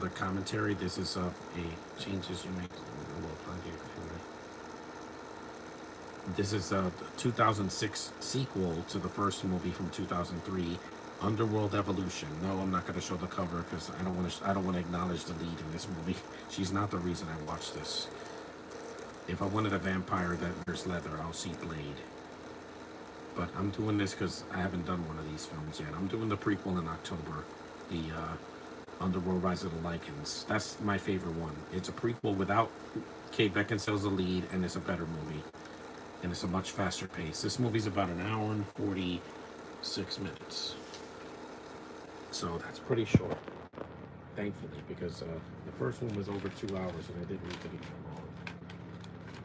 another commentary. This is a changes you make. This is a 2006 sequel to the first movie from 2003, Underworld Evolution. No, I'm not going to show the cover because I don't want to. I don't want to acknowledge the lead in this movie. She's not the reason I watched this. If I wanted a vampire that wears leather, I'll see Blade. But I'm doing this because I haven't done one of these films yet. I'm doing the prequel in October, the Underworld Rise of the Lycans. That's my favorite one. It's a prequel without Kate Beckinsale's the lead, and it's a better movie. And it's a much faster pace. This movie's about an hour and 46 minutes. So that's pretty short, thankfully, because the first one was over 2 hours, and I didn't need to be that long.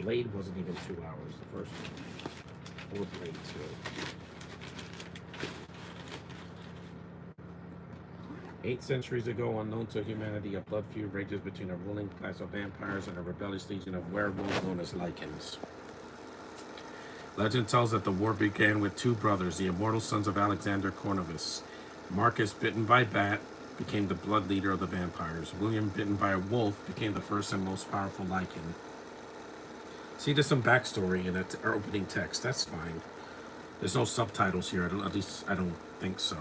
Blade wasn't even 2 hours, the first one. Or Blade 2. 8 centuries ago, unknown to humanity, a blood feud rages between a ruling class of vampires and a rebellious legion of werewolves known as lycans. Legend tells that the war began with two brothers, the immortal sons of Alexander Cornelius. Marcus, bitten by bat, became the blood leader of the vampires. William, bitten by a wolf, became the first and most powerful lycan. See, there's some backstory in that opening text. That's fine. There's no subtitles here. At least I don't think so.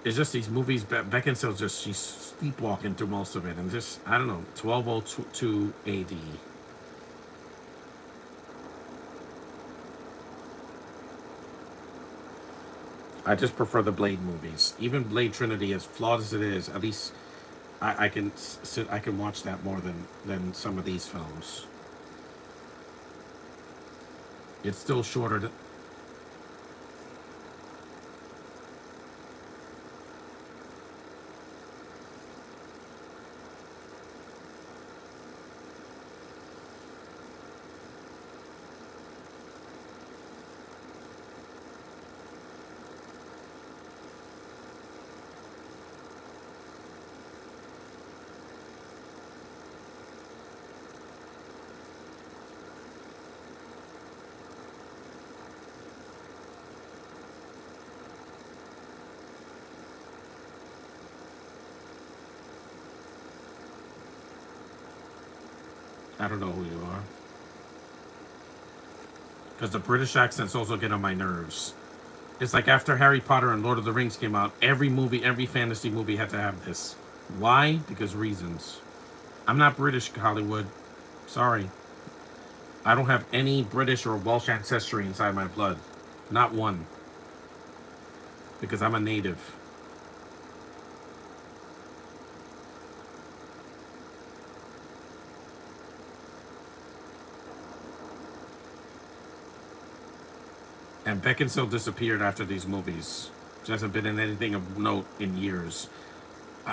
It's just these movies. Beckinsale she's sleepwalking through most of it, and just I don't know. 1202 AD. I just prefer the Blade movies. Even Blade Trinity, as flawed as it is, at least I can watch that more than some of these films. It's still shorter. I don't know who you are. Because the British accents also get on my nerves. It's like after Harry Potter and Lord of the Rings came out, every movie, every fantasy movie had to have this. Why? Because reasons. I'm not British, Hollywood. Sorry. I don't have any British or Welsh ancestry inside my blood. Not one. Because I'm a native. And Beckinsale disappeared after these movies. She hasn't been in anything of note in years.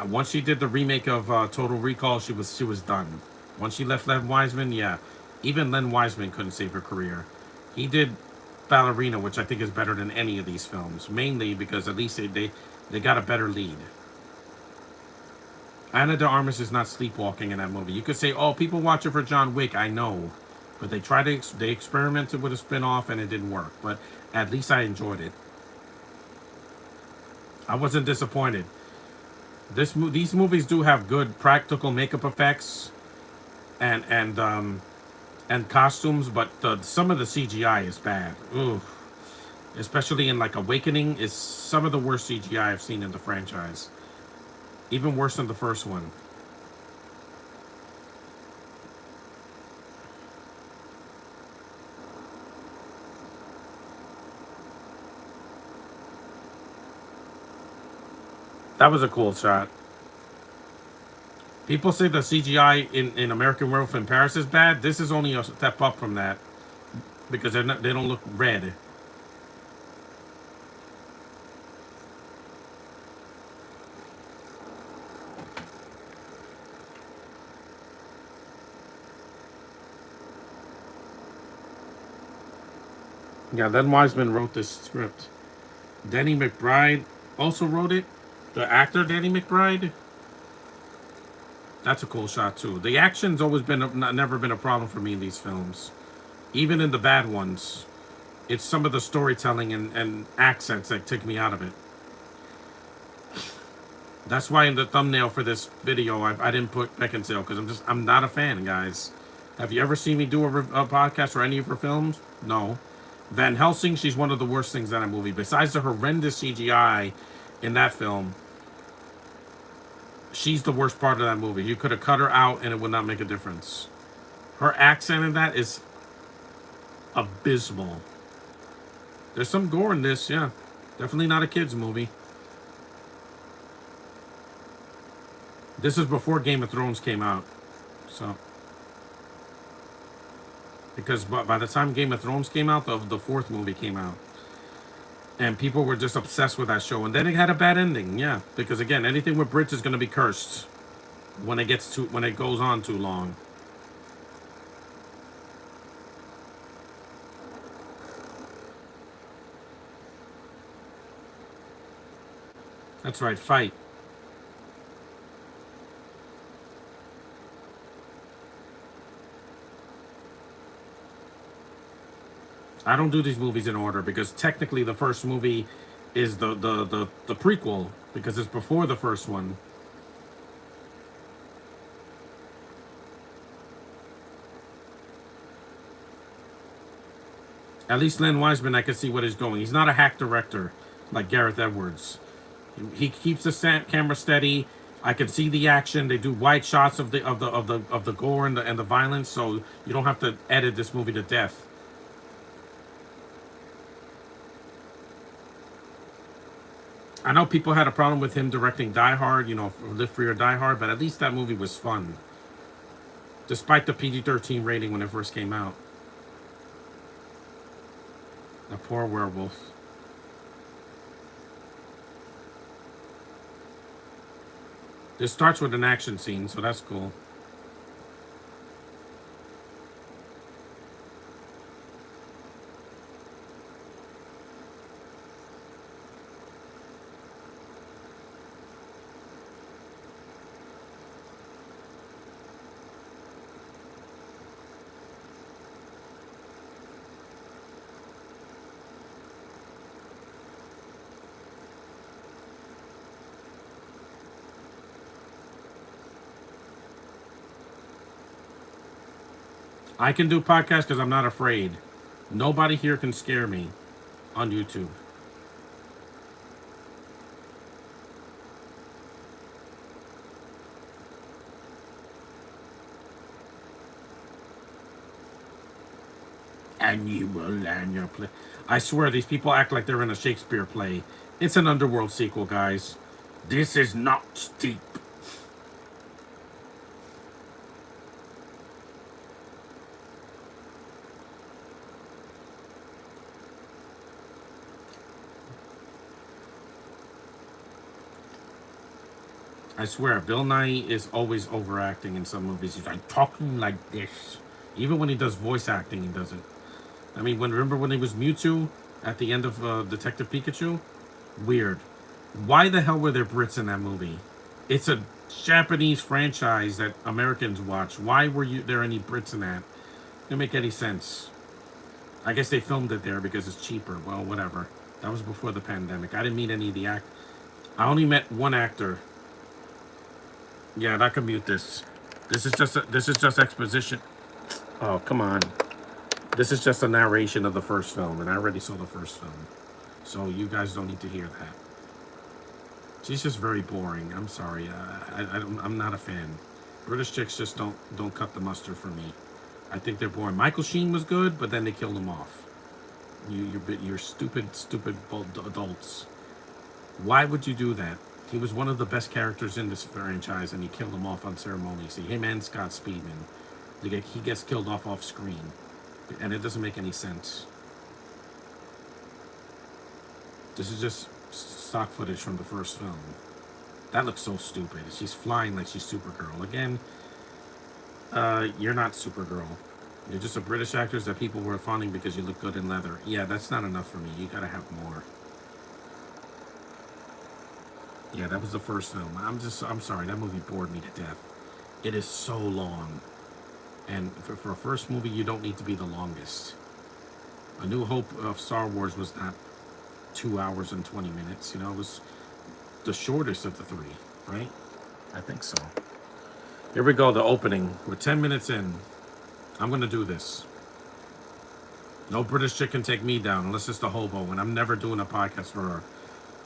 Once she did the remake of Total Recall, she was done. Once she left Len Wiseman, yeah, even Len Wiseman couldn't save her career. He did Ballerina, which I think is better than any of these films, mainly because at least they got a better lead. Anna de Armas is not sleepwalking in that movie. You could say, oh, people watch it for John Wick. I know. But they experimented with a spin-off and it didn't work. But at least I enjoyed it. I wasn't disappointed. These movies do have good practical makeup effects and costumes, but some of the CGI is bad. Ooh. Especially in like Awakening is some of the worst CGI I've seen in the franchise. Even worse than the first one. That was a cool shot. People say the CGI in American Werewolf in Paris is bad. This is only a step up from that because they don't look red. Yeah, Len Wiseman wrote this script. Danny McBride also wrote it. The actor Danny McBride. That's a cool shot too. The action's always never been a problem for me in these films, even in the bad ones. It's some of the storytelling and accents that take me out of it. That's why in the thumbnail for this video, I didn't put Beckinsale because I'm not a fan, guys. Have you ever seen me do a podcast or any of her films? No. Van Helsing, she's one of the worst things in that movie. Besides the horrendous CGI in that film, she's the worst part of that movie. You could have cut her out and it would not make a difference. Her accent in that is abysmal. There's some gore in this, yeah. Definitely not a kid's movie. This is before Game of Thrones came out. So, because by the time Game of Thrones came out, the fourth movie came out. And people were just obsessed with that show. And then it had a bad ending, yeah. Because again, anything with Brits is going to be cursed when it goes on too long. That's right, fight. I don't do these movies in order because technically the first movie is the prequel because it's before the first one. At least Len Wiseman, I can see what he's going. He's not a hack director like Gareth Edwards. He keeps the camera steady. I can see the action. They do wide shots of the gore and the violence, so you don't have to edit this movie to death. I know people had a problem with him directing Die Hard, Live Free or Die Hard, but at least that movie was fun. Despite the PG-13 rating when it first came out. A poor werewolf. This starts with an action scene, so that's cool. I can do podcasts because I'm not afraid. Nobody here can scare me on YouTube. And you will learn your play. I swear, these people act like they're in a Shakespeare play. It's an Underworld sequel, guys. This is not steep. I swear, Bill Nye is always overacting in some movies. He's like talking like this. Even when he does voice acting, he does it. I mean, remember when he was Mewtwo at the end of Detective Pikachu? Weird. Why the hell were there Brits in that movie? It's a Japanese franchise that Americans watch. Why were there any Brits in that? Didn't make any sense. I guess they filmed it there because it's cheaper. Well, whatever. That was before the pandemic. I didn't meet any of the act. I only met one actor. Yeah, I can mute this. This is just exposition. Oh, come on. This is just a narration of the first film, and I already saw the first film. So you guys don't need to hear that. She's just very boring. I'm sorry. I'm not a fan. British chicks just don't cut the mustard for me. I think they're boring. Michael Sheen was good, but then they killed him off. You're stupid adults. Why would you do that? He was one of the best characters in this franchise, and you killed him off unceremoniously. Him and Scott Speedman. He gets killed off screen. And it doesn't make any sense. This is just stock footage from the first film. That looks so stupid. She's flying like she's Supergirl. Again, you're not Supergirl. You're just a British actress that people were fawning because you look good in leather. Yeah, that's not enough for me. You gotta have more. Yeah, that was the first film. I'm sorry, that movie bored me to death. It is so long. And for a first movie, you don't need to be the longest. A New Hope of Star Wars was not 2 hours and 20 minutes. It was the shortest of the three. right? I think so. Here we go, the opening. We're 10 minutes in. I'm going to do this. No British chick can take me down unless it's the hobo, and I'm never doing a podcast for her.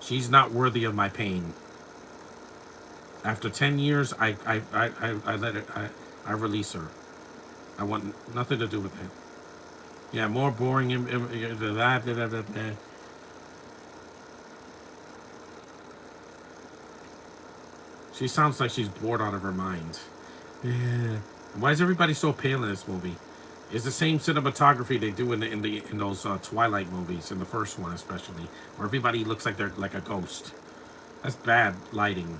She's not worthy of my pain. After 10 years, I let it, I release her. I want nothing to do with it. Yeah, more boring. She sounds like she's bored out of her mind. Yeah. Why is everybody so pale in this movie? It's the same cinematography they do in those Twilight movies, in the first one especially, where everybody looks like they're like a ghost. That's bad lighting.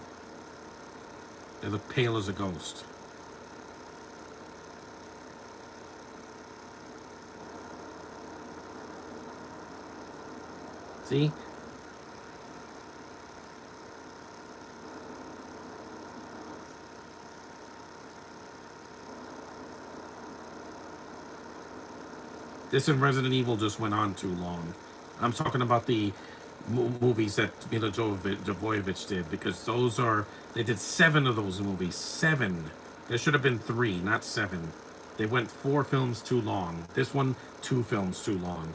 They look pale as a ghost. See? This and Resident Evil just went on too long. I'm talking about the movies that Mila Jovovich did, because those are, they did 7 of those movies. 7. There should have been 3, not 7. They went 4 films too long. This one, 2 films too long.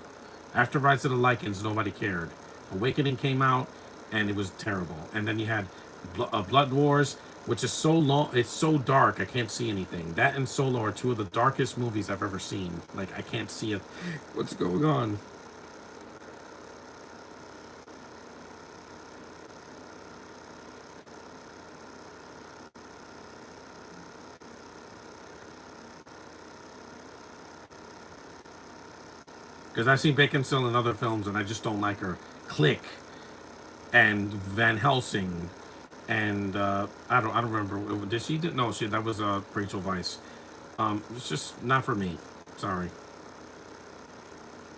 After Rise of the Lycans, nobody cared. Awakening came out, and it was terrible. And then you had Blood Wars, which is so long, it's so dark, I can't see anything. That and Solo are 2 of the darkest movies I've ever seen. Like, I can't see it. What's going on? Because I've seen Beckinsale in other films, and I just don't like her. Click and Van Helsing, and I don't remember. Did she? No, she. That was Rachel Weisz. It's just not for me. Sorry.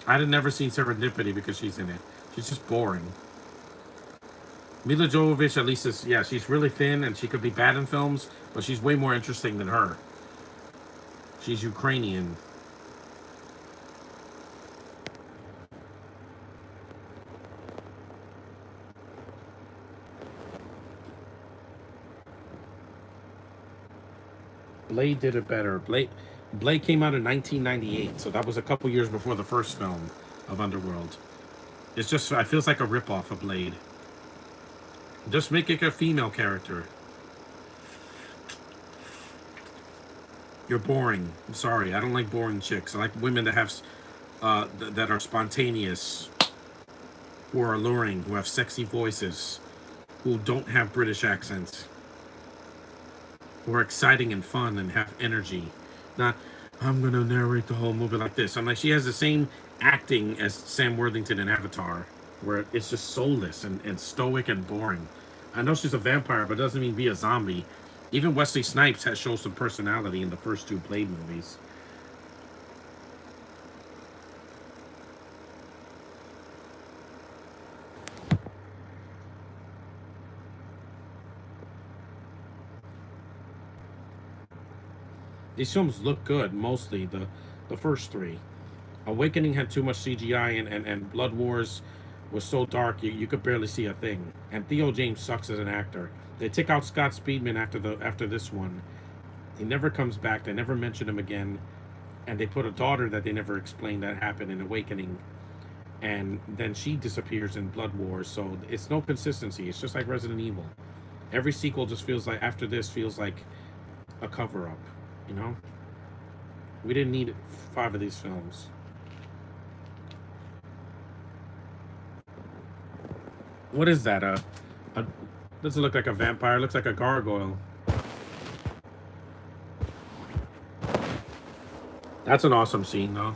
I'd have never seen Serendipity because she's in it. She's just boring. Mila Jovovich, at least, is, yeah, she's really thin and she could be bad in films, but she's way more interesting than her. She's Ukrainian. Blade did it better. Blade came out in 1998, so that was a couple years before the first film of Underworld. It's just, it feels like a ripoff of Blade. Just make it a female character. You're boring. I'm sorry. I don't like boring chicks. I like women that have, that are spontaneous, who are alluring, who have sexy voices, who don't have British accents, who are exciting and fun and have energy. Not, I'm gonna narrate the whole movie like this. I'm like, she has the same acting as Sam Worthington in Avatar, where it's just soulless and stoic and boring. I know she's a vampire, but it doesn't mean be a zombie. Even Wesley Snipes has shown some personality in the first 2 Blade movies. These films look good, mostly the first 3. Awakening had too much CGI, and Blood Wars was so dark you could barely see a thing. And Theo James sucks as an actor. They took out Scott Speedman after this one. He never comes back. They never mention him again. And they put a daughter that they never explained that happened in Awakening. And then she disappears in Blood Wars. So it's no consistency. It's just like Resident Evil. Every sequel just feels like, after this, feels like a cover up. You know? We didn't need 5 of these films. What is that? A doesn't look like a vampire. It looks like a gargoyle. That's an awesome scene, though.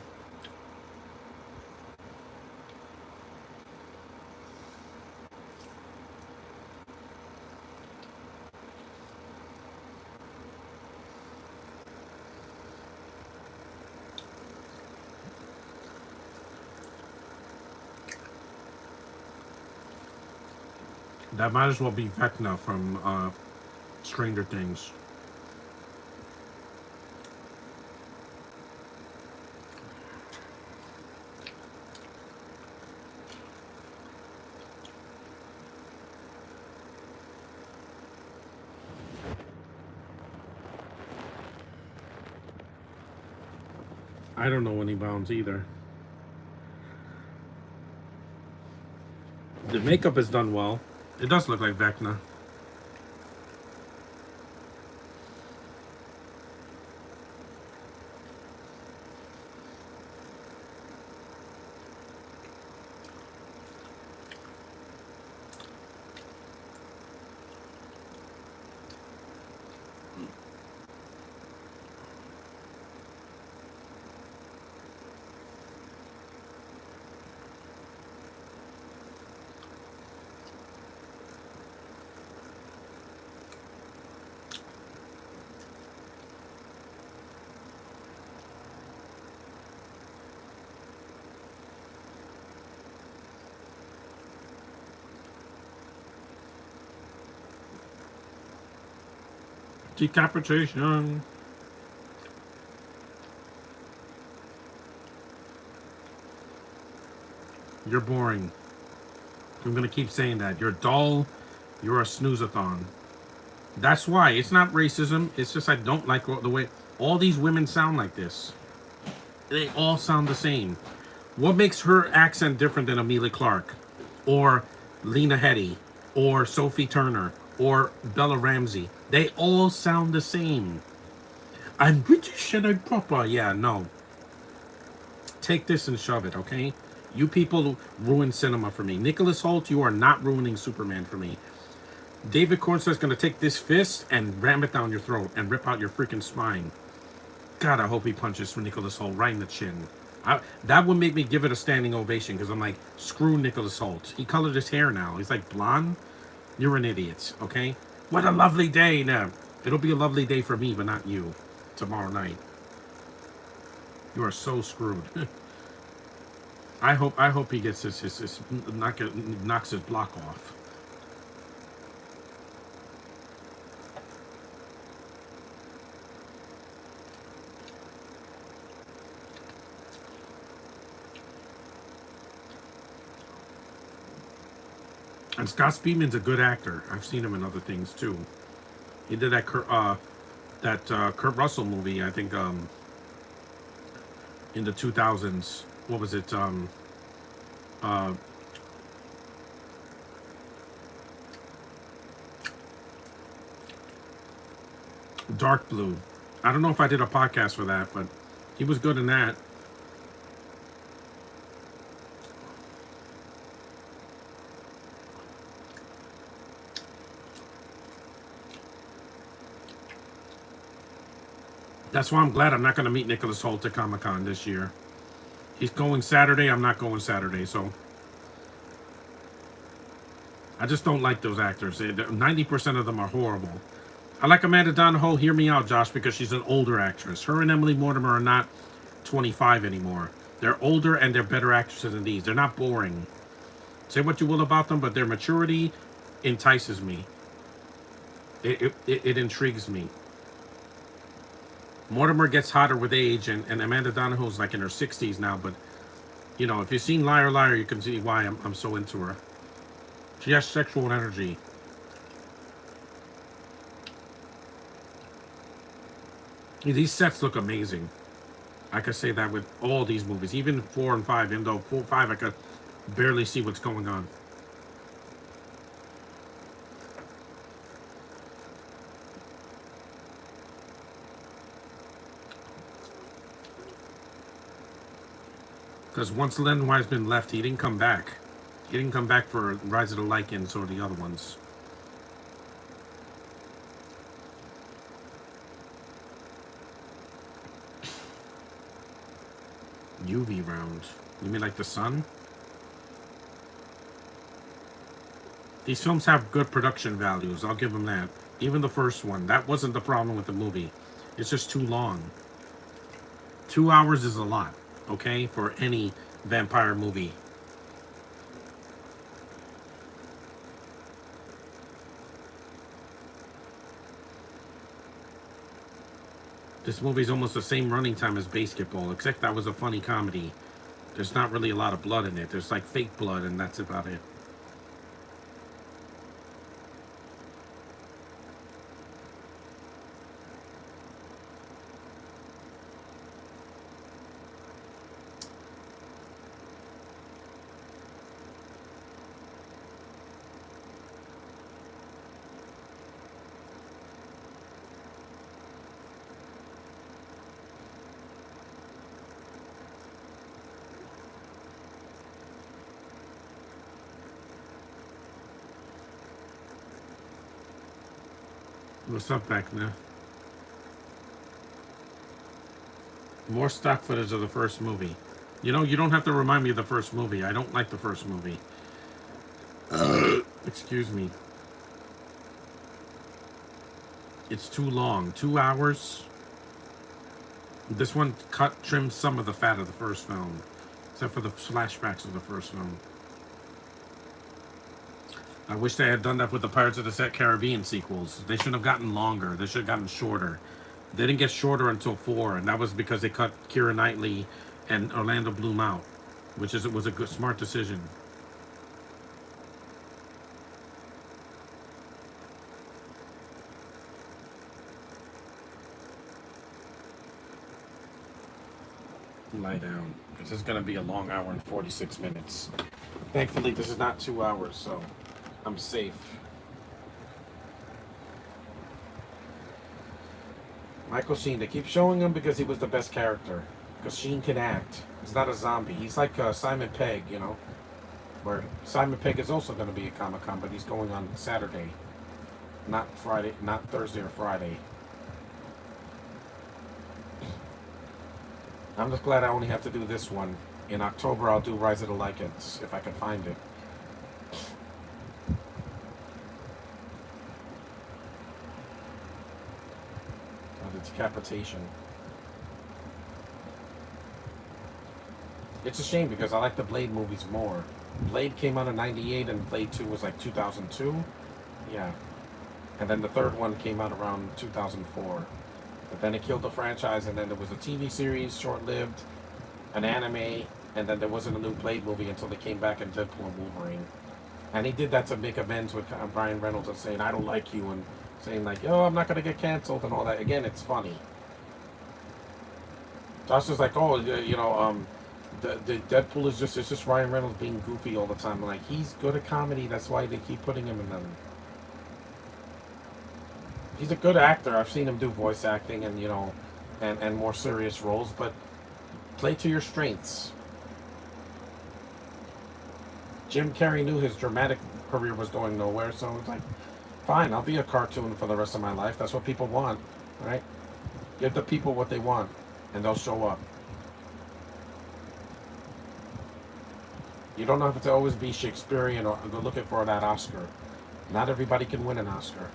That might as well be Vecna from Stranger Things. I don't know any bounds either. The makeup is done well. It does look like Vecna. Decapitation. You're boring. I'm gonna keep saying that. You're dull. You're a snooze-a-thon. That's why. It's not racism. It's just I don't like the way all these women sound like this. They all sound the same. What makes her accent different than Amelia Clark? Or Lena Headey? Or Sophie Turner? Or Bella Ramsey? They all sound the same. I'm British and I'm proper. Yeah, no. Take this and shove it, okay? You people ruin cinema for me. Nicholas Hoult, you are not ruining Superman for me. David Cornstar's gonna take this fist and ram it down your throat and rip out your freaking spine. God, I hope he punches Nicholas Hoult right in the chin. That would make me give it a standing ovation because I'm like, screw Nicholas Hoult. He colored his hair now. He's like blonde. You're an idiot, okay? What a lovely day now. It'll be a lovely day for me, but not you. Tomorrow night. You are so screwed. I hope he gets his knocks his block off. And Scott Speedman's a good actor. I've seen him in other things too. He did that Kurt Russell movie, I think, in the 2000s. What was it? Uh, Dark Blue. I don't know if I did a podcast for that, but he was good in that. That's why I'm glad I'm not going to meet Nicholas Hoult at Comic-Con this year. He's going Saturday. I'm not going Saturday, so I just don't like those actors. 90% of them are horrible. I like Amanda Donohoe. Hear me out, Josh, because she's an older actress. Her and Emily Mortimer are not 25 anymore. They're older and they're better actresses than these. They're not boring. Say what you will about them, but their maturity entices me. It intrigues me. Mortimer gets hotter with age, and Amanda Donohoe's like in her 60s now, but you know, if you've seen Liar Liar, you can see why I'm so into her. She has sexual energy. These sets look amazing. I could say that with all these movies, even 4 and 5, even though 4 and 5 I could barely see what's going on. Because once Len Wiseman left, he didn't come back. He didn't come back for Rise of the Lycans or the other ones. UV round. You mean like the sun? These films have good production values. I'll give them that. Even the first one. That wasn't the problem with the movie. It's just too long. 2 hours is a lot, okay, for any vampire movie. This movie's almost the same running time as Basketball, except that was a funny comedy. There's not really a lot of blood in it. There's like fake blood, and that's about it. What's up, Vecna? More stock footage of the first movie. You know, you don't have to remind me of the first movie. I don't like the first movie. Excuse me. It's too long. 2 hours. This one trimmed some of the fat of the first film, except for the flashbacks of the first film. I wish they had done that with the Pirates of the Caribbean sequels. They shouldn't have gotten longer. They should have gotten shorter. They didn't get shorter until 4, and that was because they cut Keira Knightley and Orlando Bloom out, which was a good, smart decision. Lie down. This is going to be a long hour and 46 minutes. Thankfully, this is not 2 hours, so I'm safe. Michael Sheen, they keep showing him because he was the best character. Because Sheen can act. He's not a zombie. He's like Simon Pegg, you know? Where Simon Pegg is also going to be at Comic-Con, but he's going on Saturday. Not Friday, not Thursday or Friday. I'm just glad I only have to do this one. In October, I'll do Rise of the Lycans, if I can find it. The decapitation. It's a shame because I like the Blade movies more. Blade came out in '98 and Blade 2 was like 2002. Yeah. And then the third one came out around 2004. But then it killed the franchise, and then there was a TV series, short-lived, an anime, and then there wasn't a new Blade movie until they came back in Deadpool and Wolverine. And he did that to make amends with Brian Reynolds and saying, I don't like you, and saying like, oh, I'm not going to get canceled and all that. Again, it's funny. Josh is like, oh, you know, the Deadpool is just Ryan Reynolds being goofy all the time. Like, he's good at comedy, that's why they keep putting him in them. He's a good actor. I've seen him do voice acting and, you know, and more serious roles, but play to your strengths. Jim Carrey knew his dramatic career was going nowhere, so it's like, fine, I'll be a cartoon for the rest of my life. That's what people want, right? Give the people what they want, and they'll show up. You don't have to always be Shakespearean or go looking for that Oscar. Not everybody can win an Oscar.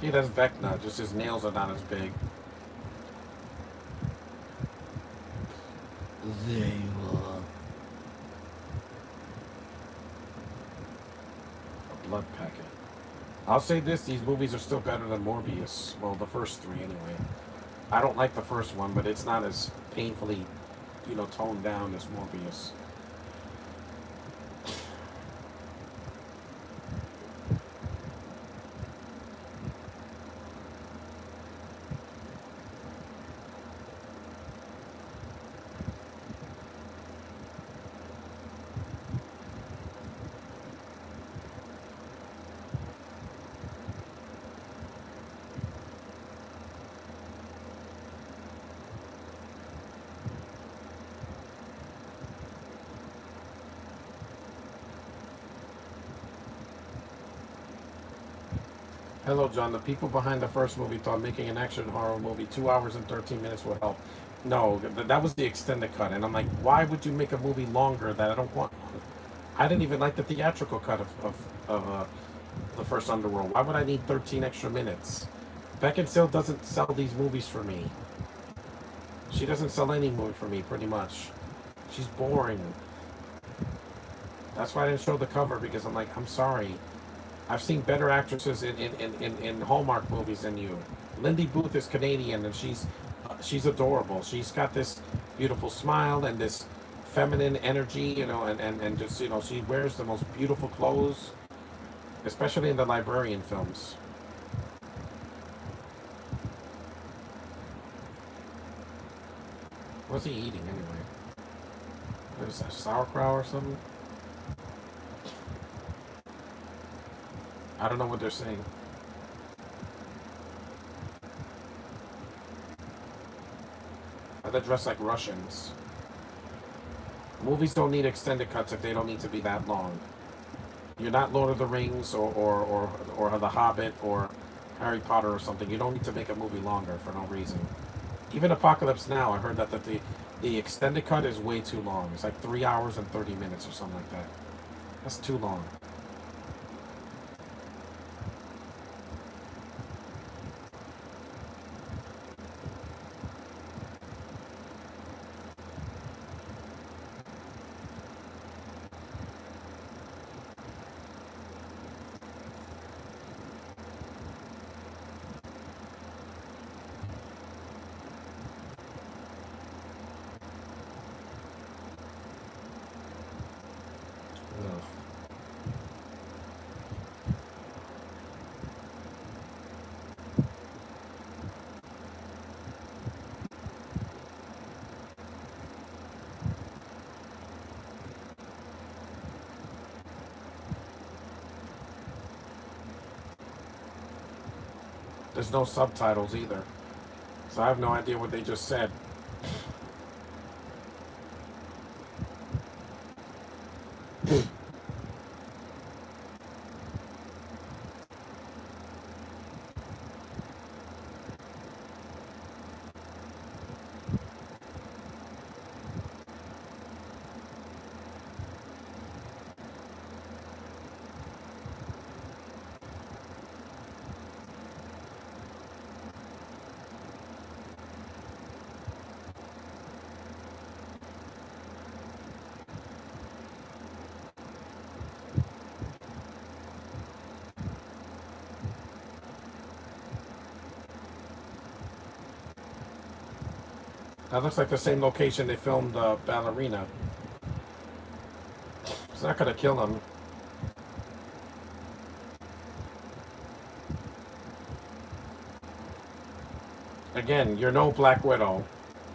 See, that's Vecna, just his nails are not as big. They were. A blood packet. I'll say this, these movies are still better than Morbius. Well, the first three anyway. I don't like the first one, but it's not as painfully, you know, toned down as Morbius. Hello, John. The people behind the first movie thought making an action horror movie 2 hours and 13 minutes would help. No, that was the extended cut. And I'm like, why would you make a movie longer that I don't want? I didn't even like the theatrical cut of the first Underworld. Why would I need 13 extra minutes? Beckinsale doesn't sell these movies for me. She doesn't sell any movie for me, pretty much. She's boring. That's why I didn't show the cover, because I'm like, I'm sorry. I've seen better actresses in Hallmark movies than you. Lindy Booth is Canadian, and she's adorable. She's got this beautiful smile and this feminine energy, you know, and just, you know, she wears the most beautiful clothes, especially in the Librarian films. What's he eating anyway? What is that, sauerkraut or something? I don't know what they're saying. They're dressed like Russians. Movies don't need extended cuts if they don't need to be that long. You're not Lord of the Rings or The Hobbit or Harry Potter or something. You don't need to make a movie longer for no reason. Even Apocalypse Now, I heard that the extended cut is way too long. It's like 3 hours and 30 minutes or something like that. That's too long. Ugh. There's no subtitles either. So I have no idea what they just said. That looks like the same location they filmed Ballerina. It's not gonna kill him. Again, you're no Black Widow.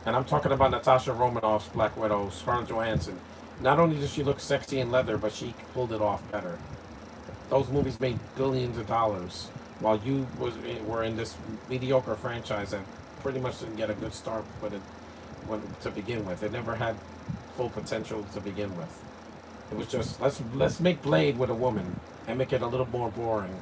And I'm talking about Natasha Romanoff's Black Widow, Scarlett Johansson. Not only does she look sexy in leather, but she pulled it off better. Those movies made billions of dollars, while were in this mediocre franchise that pretty much didn't get a good start to begin with. It never had full potential to begin with. It was just let's make Blade with a woman and make it a little more boring.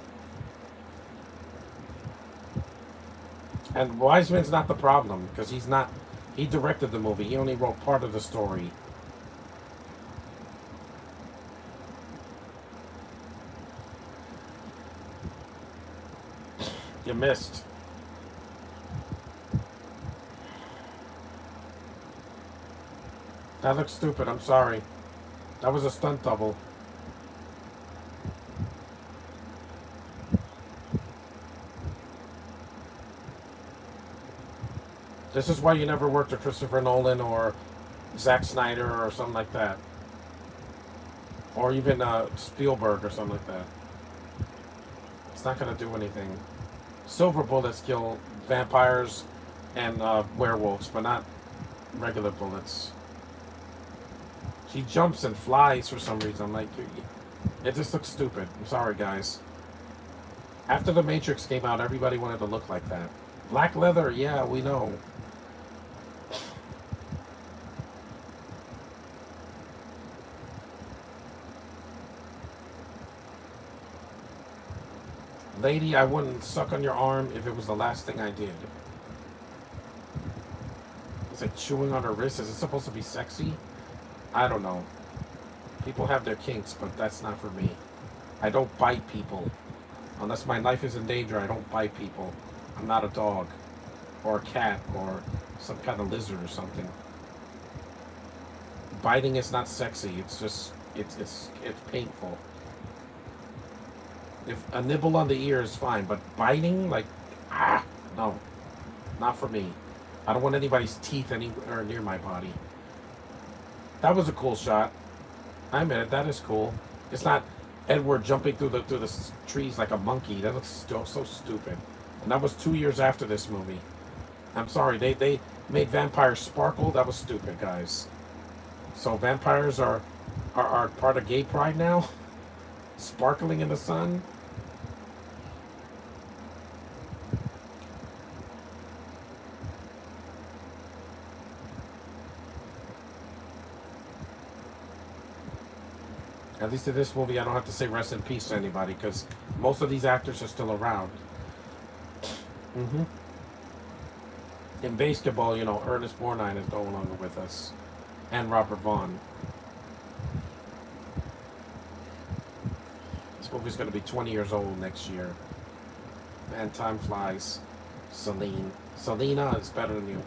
And Wiseman's not the problem because he's not. He directed the movie. He only wrote part of the story. You missed. That looks stupid. I'm sorry. That was a stunt double. This is why you never worked with Christopher Nolan or Zack Snyder or something like that. Or even Spielberg or something like that. It's not going to do anything. Silver bullets kill vampires and werewolves, but not regular bullets. She jumps and flies for some reason. Like, it just looks stupid. I'm sorry, guys. After The Matrix came out, everybody wanted to look like that. Black leather, yeah, we know. Lady, I wouldn't suck on your arm if it was the last thing I did. It's like chewing on her wrist. Is it supposed to be sexy? I don't know. People have their kinks, but that's not for me. I don't bite people. Unless my life is in danger, I don't bite people. I'm not a dog. Or a cat. Or some kind of lizard or something. Biting is not sexy. It's just... It's painful. If a nibble on the ear is fine, but biting, like, no, not for me. I don't want anybody's teeth anywhere near my body. That was a cool shot. I admit it, that is cool. It's not Edward jumping through the trees like a monkey. That looks so stupid. And that was 2 years after this movie. I'm sorry, they made vampires sparkle. That was stupid, guys. So vampires are part of gay pride now? Sparkling in the sun? At least in this movie, I don't have to say rest in peace to anybody because most of these actors are still around. hmm In basketball, Ernest Borgnine is no longer with us, and Robert Vaughn. This movie's going to be 20 years old next year. Man, time flies. Selena is better than you.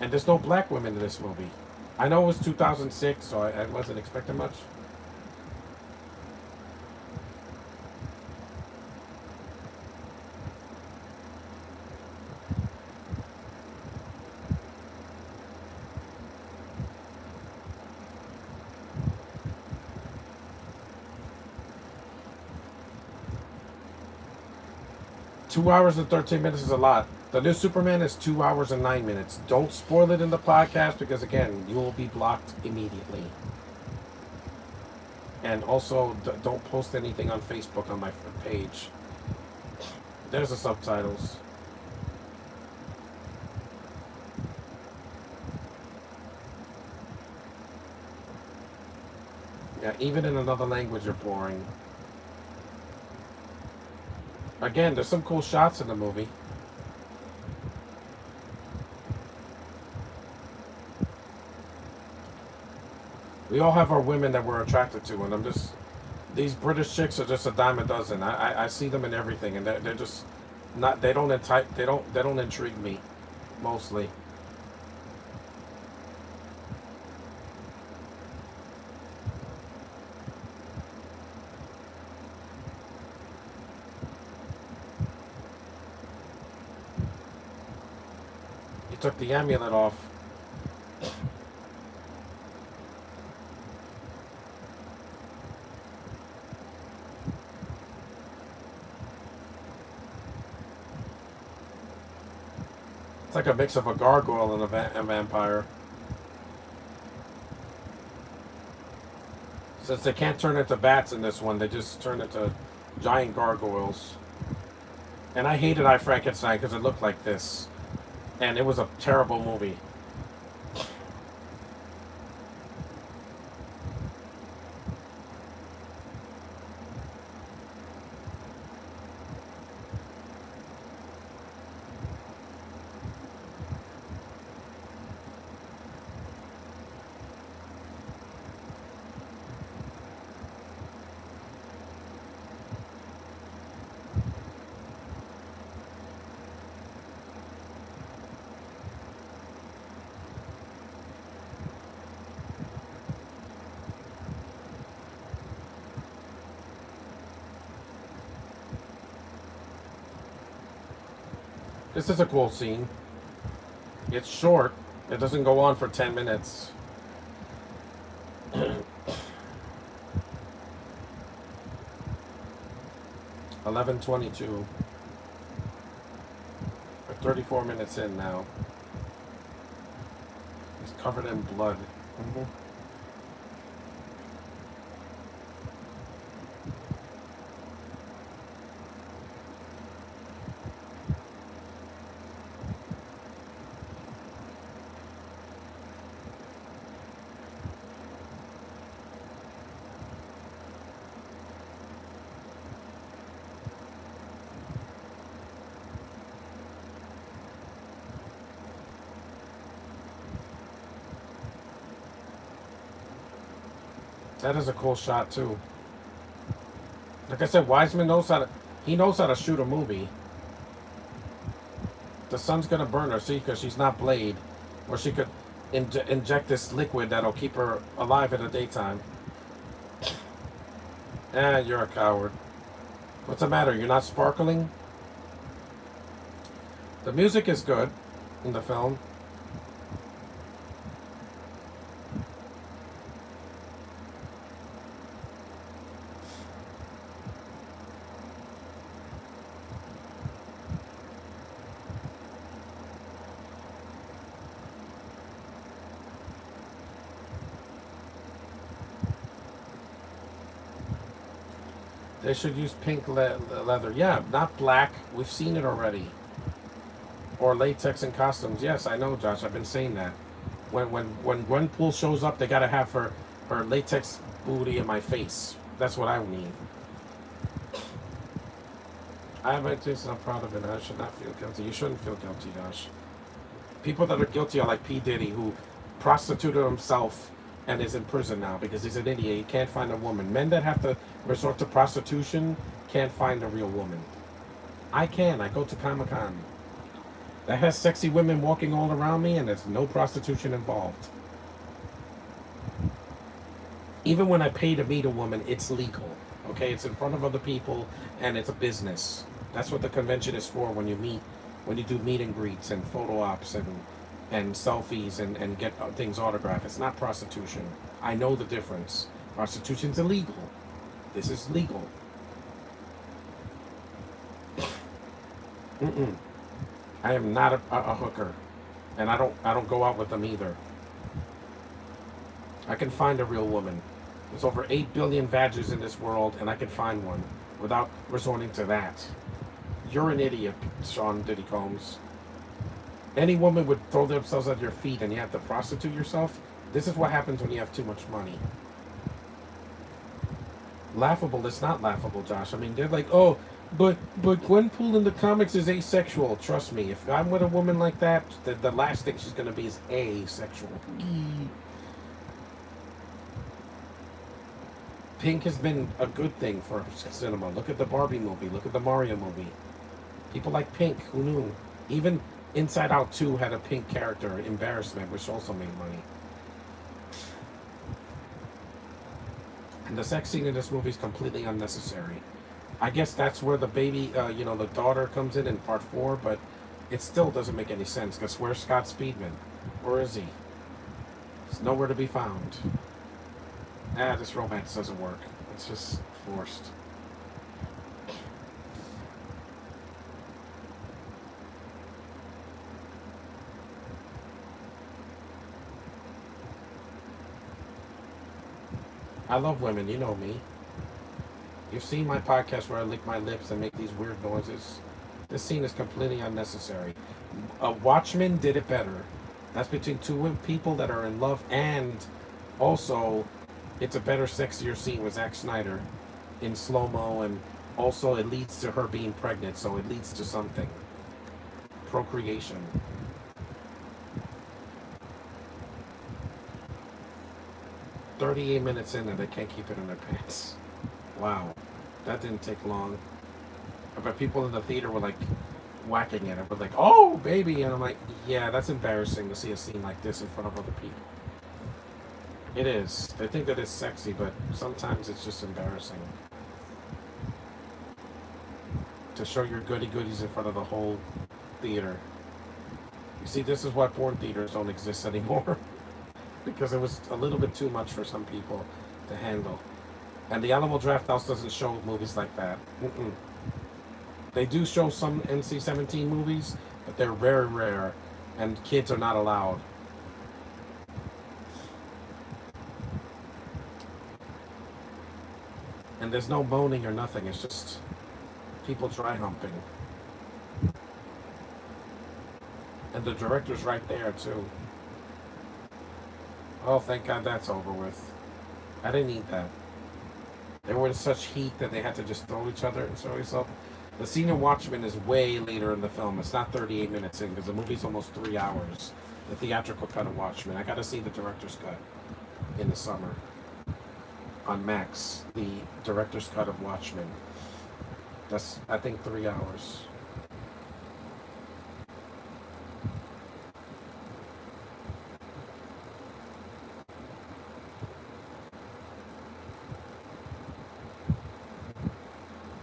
And there's no black women in this movie. I know it was 2006, so I wasn't expecting much. 2 hours and 13 minutes is a lot. The new Superman is 2 hours and 9 minutes. Don't spoil it in the podcast because, again, you will be blocked immediately. And also, don't post anything on Facebook on my page. There's the subtitles. Yeah, even in another language, you're boring. Again, there's some cool shots in the movie. We all have our women that we're attracted to, and these British chicks are just a dime a dozen. I see them in everything, and they're just not. They don't intrigue me, mostly. He took the amulet off. It's like a mix of a gargoyle and a vampire. Since they can't turn into bats in this one, they just turn into giant gargoyles. And I hated I Frankenstein because it looked like this. And it was a terrible movie. This is a cool scene. It's short. It doesn't go on for 10 minutes. 11:22. We're 34 minutes in now. He's covered in blood. Mm-hmm. That is a cool shot too. Like I said, Wiseman knows how to shoot a movie. The sun's gonna burn her, see, because she's not Blade, or she could inject this liquid that'll keep her alive in the daytime. You're a coward. What's the matter? You're not sparkling? The music is good in the film. They should use pink leather. Yeah, not black. We've seen it already. Or latex and costumes. Yes, I know, Josh. I've been saying that. When Gwenpool shows up, they gotta have her Or latex booty in my face. That's what I need. I have ideas and I'm proud of it. I should not feel guilty. You shouldn't feel guilty, Josh. People that are guilty are like P. Diddy, who prostituted himself and is in prison now because he's an idiot. He can't find a woman. Men that have to resort to prostitution can't find a real woman. I can. I go to Comic-Con. That has sexy women walking all around me and there's no prostitution involved. Even when I pay to meet a woman, it's legal. Okay, it's in front of other people and it's a business. That's what the convention is for when you do meet and greets and photo ops and selfies and get things autographed. It's not prostitution. I know the difference. Prostitution's illegal. This is legal. I am not a hooker, and I don't go out with them either. I can find a real woman. There's over 8 billion vaginas in this world, and I can find one without resorting to that. You're an idiot, Sean Diddy Combs. Any woman would throw themselves at your feet and you have to prostitute yourself. This is what happens when you have too much money. Laughable, it's not laughable, Josh. I mean, they're like, oh, but Gwenpool in the comics is asexual. Trust me, if I'm with a woman like that, the last thing she's going to be is asexual. Pink has been a good thing for cinema. Look at the Barbie movie. Look at the Mario movie. People like Pink. Who knew? Even Inside Out 2 had a pink character, Embarrassment, which also made money. And the sex scene in this movie is completely unnecessary. I guess that's where the baby, the daughter comes in part 4, but it still doesn't make any sense, because where's Scott Speedman? Where is he? He's nowhere to be found. This romance doesn't work. It's just forced. I love women, you know me. You've seen my podcast where I lick my lips and make these weird noises. This scene is completely unnecessary. Watchmen did it better. That's between two people that are in love, and also it's a better, sexier scene with Zack Snyder in slow-mo, and also it leads to her being pregnant, so it leads to something. Procreation. "38 minutes in and they can't keep it in their pants." Wow, that didn't take long. I bet people in the theater were like whacking it. I was like, "Oh, baby," and I'm like, yeah, that's embarrassing to see a scene like this in front of other people. It is. They think that it's sexy, but sometimes it's just embarrassing. To show your goody-goodies in front of the whole theater. You see, this is why porn theaters don't exist anymore. Because it was a little bit too much for some people to handle. And the Animal Draft House doesn't show movies like that. They do show some NC-17 movies, but they're very rare, and kids are not allowed. And there's no moaning or nothing, it's just people dry humping. And the director's right there, too. Oh, thank God that's over with. I didn't need that. They were in such heat that they had to just throw each other and throw yourself. The scene in Watchmen is way later in the film. It's not 38 minutes in, because the movie's almost 3 hours. The theatrical cut of Watchmen. I gotta see the director's cut in the summer. On Max, the director's cut of Watchmen. That's, I think, 3 hours.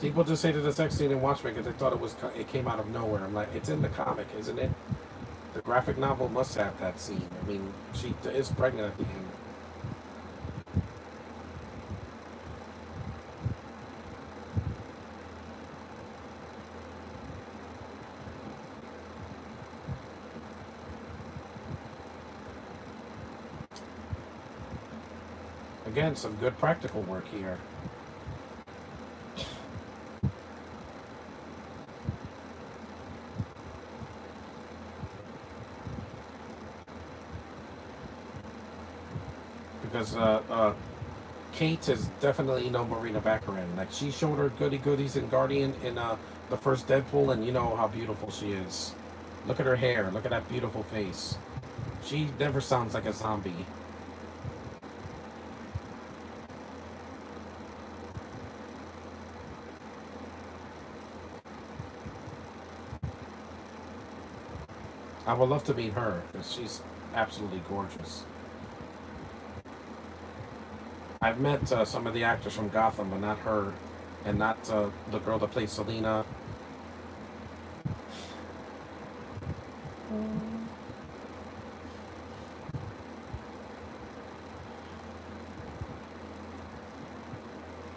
People just say that the sex scene in Watchmen because they thought it came out of nowhere. I'm like, it's in the comic, isn't it? The graphic novel must have that scene. I mean, she is pregnant at the end. Again, some good practical work here. because Kate is definitely no Marina Baccarin. Like she showed her goody goodies in Guardian in the first Deadpool, and you know how beautiful she is. Look at her hair. Look at that beautiful face. She never sounds like a zombie. I would love to meet her because she's absolutely gorgeous. I've met some of the actors from Gotham, but not her, and not the girl that plays Selena.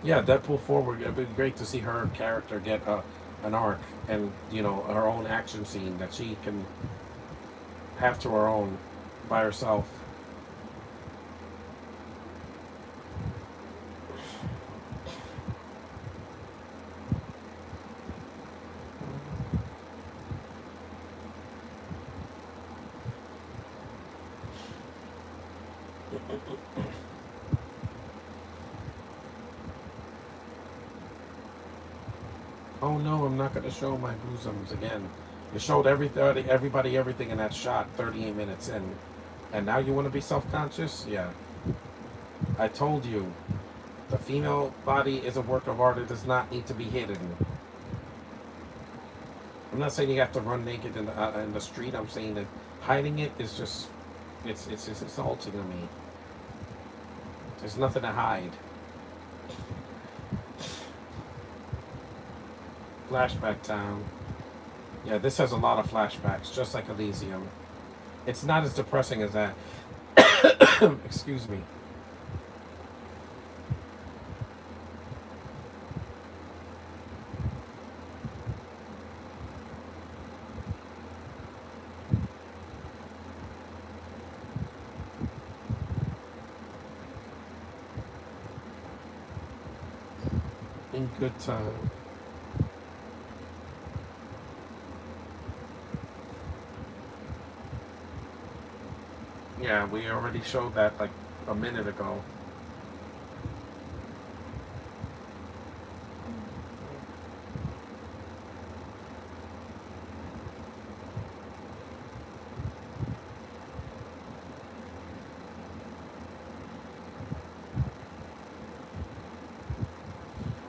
Yeah, Deadpool 4, it'd be great to see her character get an arc and, you know, her own action scene that she can have to her own by herself. Oh no, I'm not going to show my bosoms again. You showed everybody everything in that shot 38 minutes in. And now you want to be self-conscious? Yeah. I told you, the female body is a work of art. It does not need to be hidden. I'm not saying you have to run naked in the street. I'm saying that hiding it is just, it's insulting to me. There's nothing to hide. Flashback town. Yeah, this has a lot of flashbacks, just like Elysium. It's not as depressing as that. Excuse me. In good time. Yeah, we already showed that like a minute ago.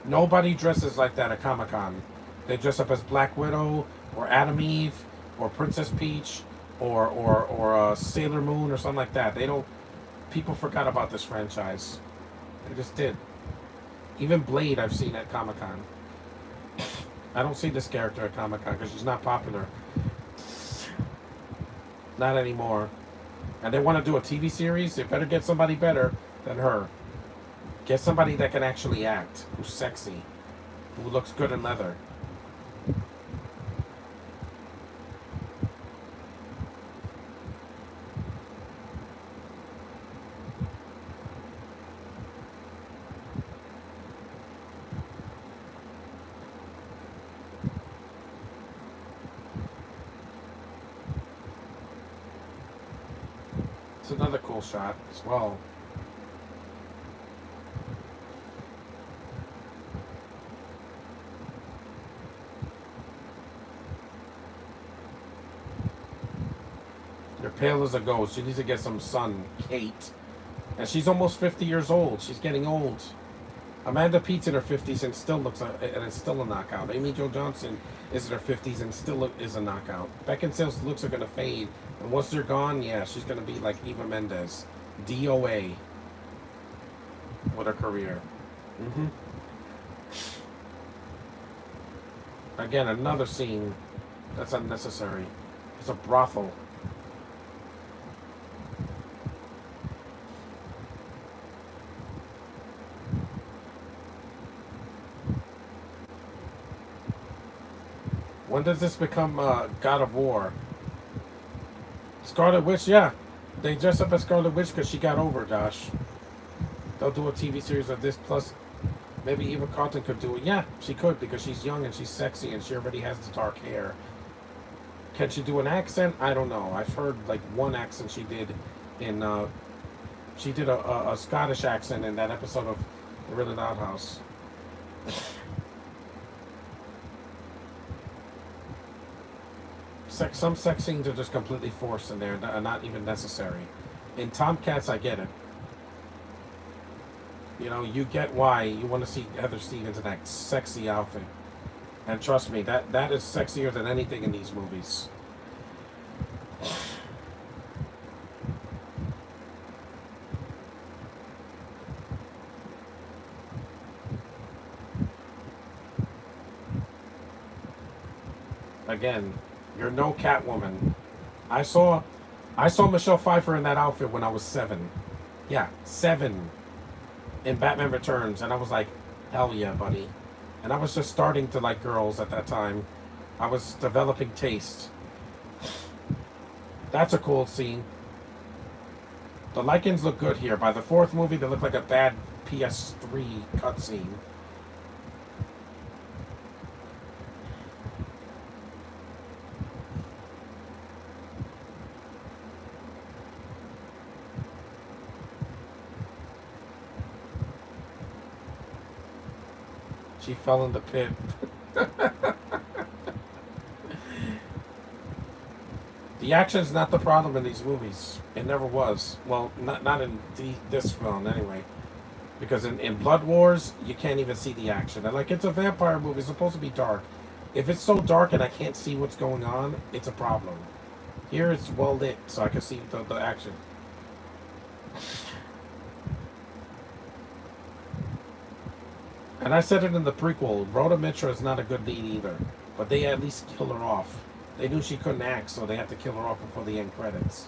Nobody dresses like that at Comic Con. They dress up as Black Widow or Adam Eve or Princess Peach or Sailor Moon or something like that. They don't. People forgot about this franchise. They just did. Even Blade, I've seen at Comic Con. I don't see this character at Comic Con because she's not popular. Not anymore. And they want to do a TV series. They better get somebody better than her. Get somebody that can actually act, who's sexy, who looks good in leather. It's another cool shot as well. You're pale as a ghost. You need to get some sun, Kate. And she's almost 50 years old. She's getting old. Amanda Pete's in her 50s and still looks and it's still a knockout. Amy Jo Johnson is in her 50s and still is a knockout. Beckinsale's looks are gonna fade, and once they're gone, yeah, she's gonna be like Eva Mendes, DOA, with her career. hmm Again, another scene that's unnecessary. It's a brothel. When does this become God of War? Scarlet Witch, yeah. They dress up as Scarlet Witch because she got over, Josh. They'll do a TV series of this, plus maybe Eva Carlton could do it. Yeah, she could because she's young and she's sexy and she already has the dark hair. Can she do an accent? I don't know. I've heard like one accent she did in She did a Scottish accent in that episode of The Really Loud House. Some sex scenes are just completely forced and they're not even necessary. In Tomcats, I get it. You know, you get why you want to see Heather Stevens in that sexy outfit. And trust me, that is sexier than anything in these movies. Again, you're no Catwoman. I saw I saw Michelle Pfeiffer in that outfit when I was 7. Yeah, 7 in Batman Returns, and I was like, hell yeah, buddy. And I was just starting to like girls at that time. I was developing taste. That's a cool scene. The lycans look good here. By the 4th movie, they look like a bad PS3 cutscene. She fell in the pit. The action's not the problem in these movies. It never was. Well, not in this film anyway. Because in Blood Wars, you can't even see the action. And like, it's a vampire movie. It's supposed to be dark. If it's so dark and I can't see what's going on, it's a problem. Here it's well lit, so I can see the action. And I said it in the prequel. Rhoda Mitra is not a good lead either. But they at least kill her off. They knew she couldn't act, so they had to kill her off before the end credits.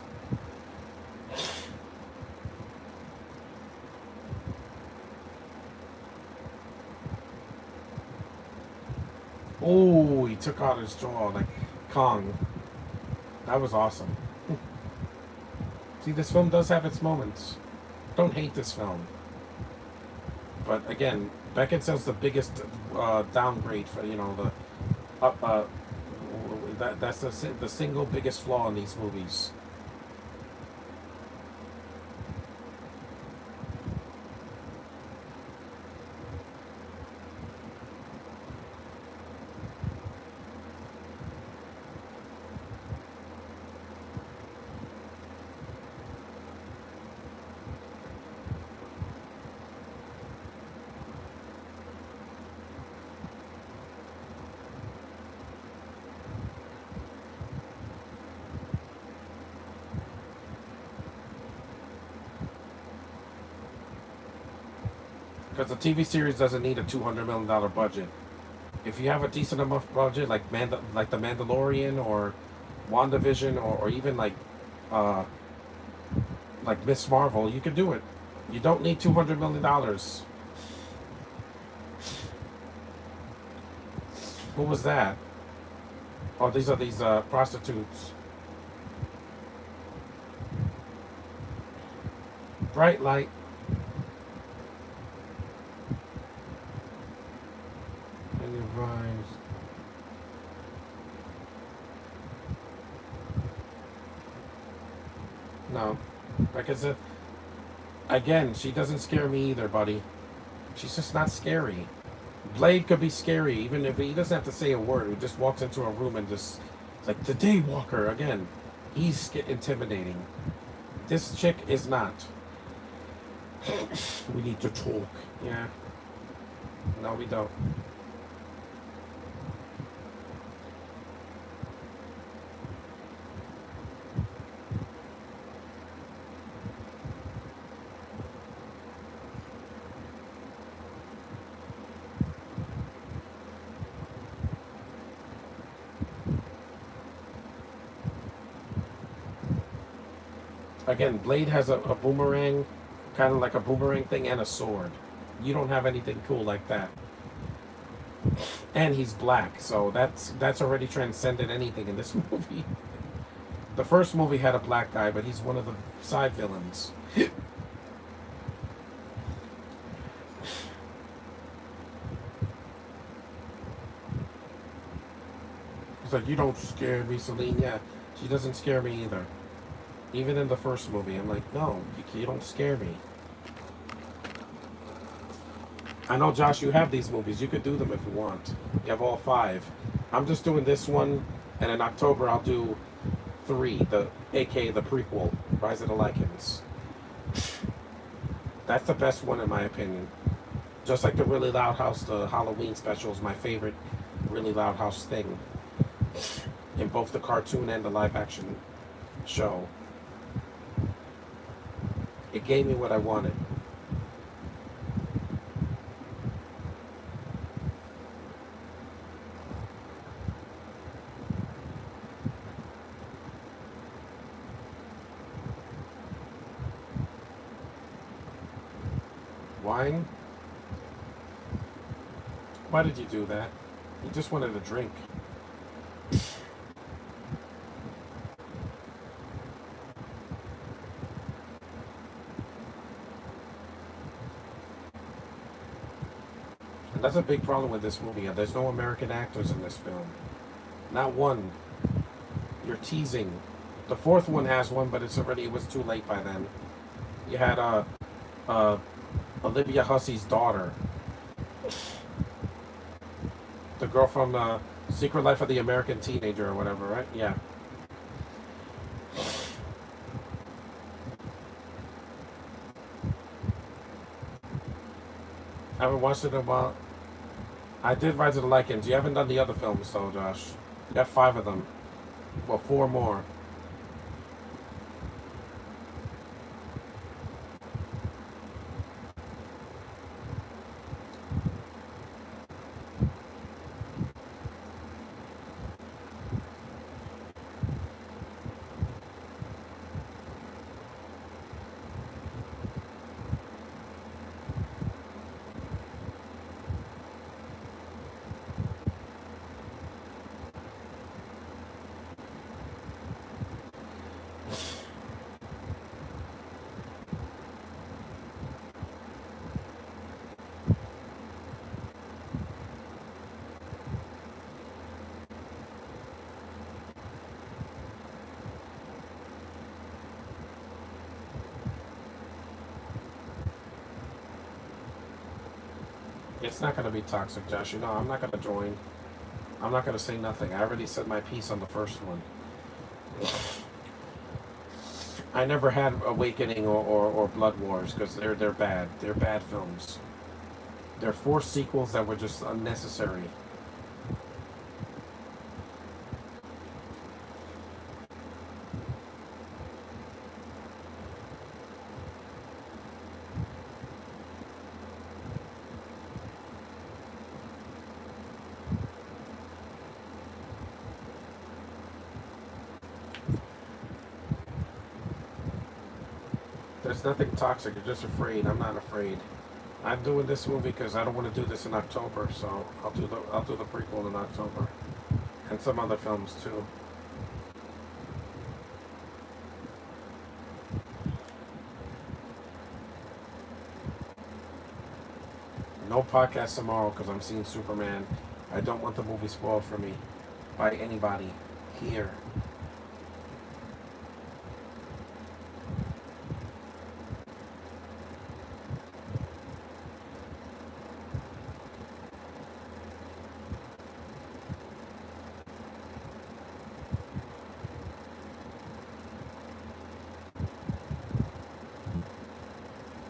Oh, he took out his jaw like Kong. That was awesome. See, this film does have its moments. Don't hate this film. But again, Beckinsale's the biggest downgrade for, you know, that's the single biggest flaw in these movies. Because the TV series doesn't need a $200 million budget. If you have a decent enough budget, like like The Mandalorian or WandaVision, or even uh, like Miss Marvel, you can do it. You don't need $200 million. What was that? Oh, these are these prostitutes. Bright light. And your vibes. No. Like I said, again, she doesn't scare me either, buddy. She's just not scary. Blade could be scary, even if he doesn't have to say a word. He just walks into a room and just, it's like the Daywalker again. He's intimidating. This chick is not. We need to talk. Yeah. No, we don't. Again, Blade has a boomerang, kind of like a boomerang thing, and a sword. You don't have anything cool like that. And he's black, so that's already transcended anything in this movie. The first movie had a black guy, but he's one of the side villains. He's like, you don't scare me, Celine. Yeah, she doesn't scare me either. Even in the first movie, I'm like, no, you don't scare me. I know, Josh, you have these movies. You could do them if you want. You have all five. I'm just doing this one, and in October I'll do three, the aka the prequel, Rise of the Lycans. That's the best one in my opinion. Just like the Really Loud House, the Halloween special is my favorite Really Loud House thing in both the cartoon and the live action show. It gave me what I wanted. Wine? Why did you do that? You just wanted a drink. And that's a big problem with this movie. There's no American actors in this film. Not one. You're teasing. The fourth one has one, but it was too late by then. You had uh, Olivia Hussey's daughter. The girl from Secret Life of the American Teenager or whatever, right? Yeah. I haven't watched it in a while. I did Rise of the Lycans. You haven't done the other films, though, Josh. You have five of them. Well, four more. It's not going to be toxic, Josh. You know, I'm not going to join. I'm not going to say nothing. I already said my piece on the first one. I never had Awakening or Blood Wars because they're bad. They're bad films. They're four sequels that were just unnecessary. There's nothing toxic. You're just afraid. I'm not afraid. I'm doing this movie because I don't want to do this in October, so I'll do the prequel in October, and some other films too. No podcast tomorrow because I'm seeing Superman. I don't want the movie spoiled for me by anybody here.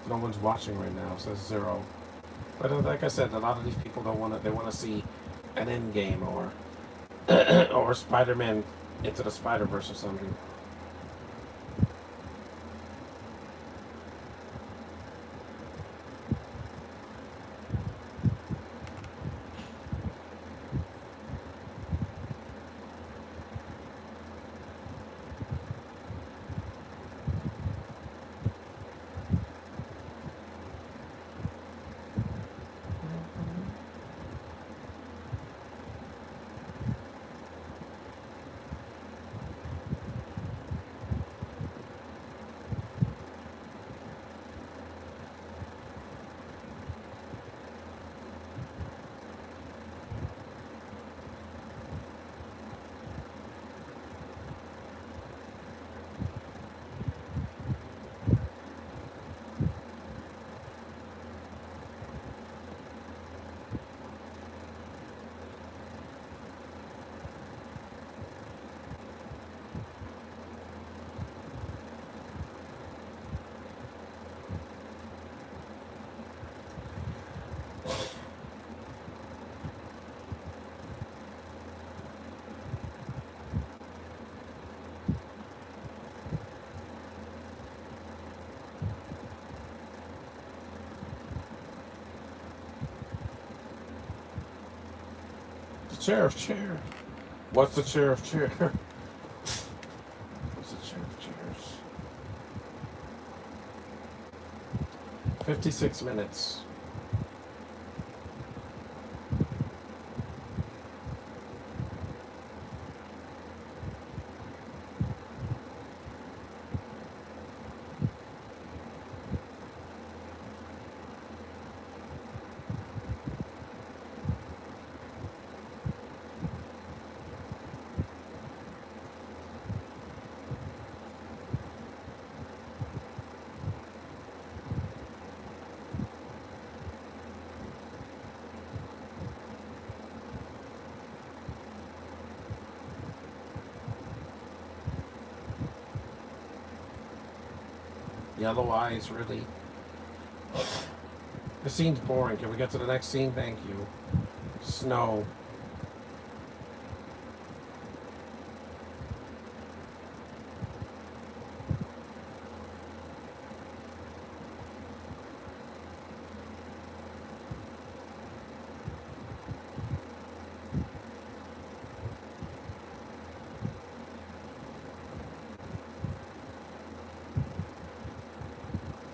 No one's watching right now. It says zero. But like I said, a lot of these people don't want to. They want to see an end game or or Spider-Man into the Spider-Verse or something. Sheriff chair. What's the sheriff chair? What's the sheriff chairs? 56 minutes. Yellow eyes, really? The scene's boring. Can we get to the next scene? Thank you. Snow.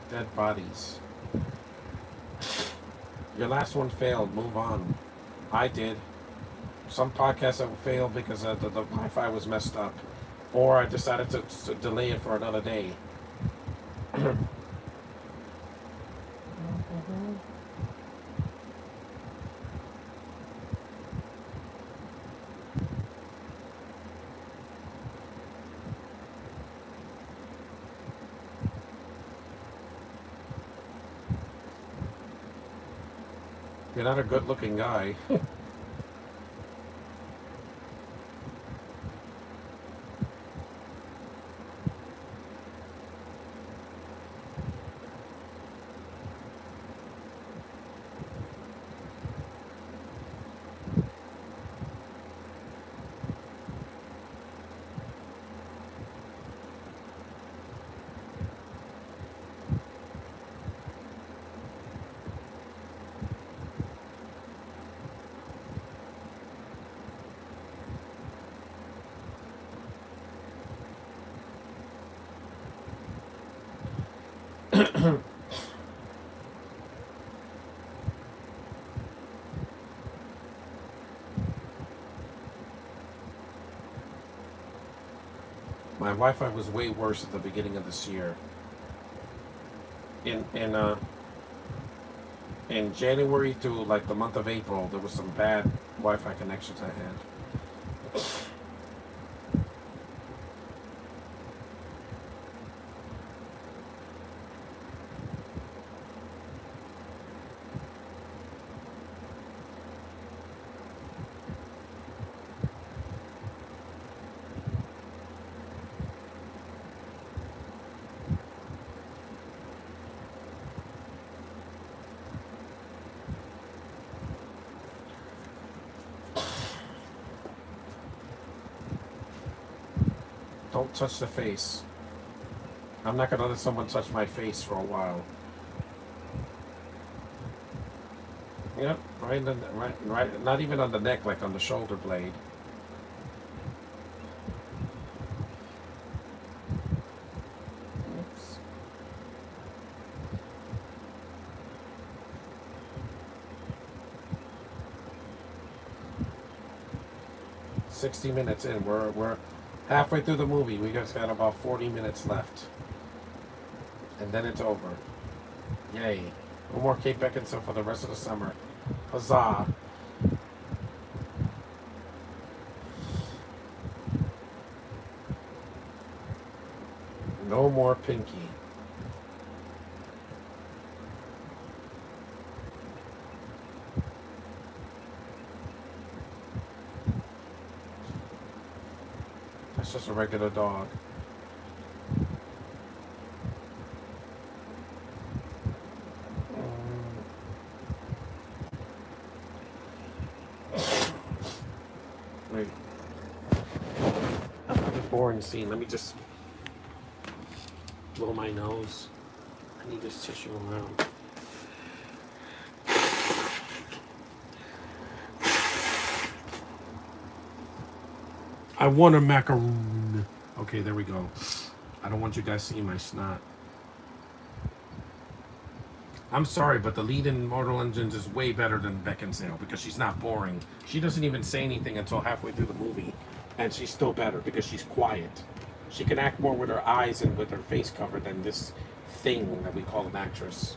Dead bodies. Your last one failed. Move on. I did. Some podcasts have failed because the Wi-Fi was messed up, or I decided to delay it for another day. You're not a good-looking guy. My Wi-Fi was way worse at the beginning of this year. In January to like the month of April, there was some bad Wi-Fi connections I had. 'Don't touch the face. I'm not gonna let someone touch my face for a while. Yep, right in the, right, not even on the neck, like on the shoulder blade. Oops. $60 in. We're halfway through the movie. We just got about 40 minutes left, and then it's over. Yay! No more Kate Beckinsale for the rest of the summer. Huzzah! No more Pinky. That's just a regular dog. Wait. Boring scene. Let me just blow my nose. I need this tissue around. I want a macaroon. Okay, there we go. I don't want you guys seeing my snot. I'm sorry, but the lead in Mortal Engines is way better than Beckinsale because she's not boring. She doesn't even say anything until halfway through the movie, and she's still better because she's quiet. She can act more with her eyes and with her face covered than this thing that we call an actress.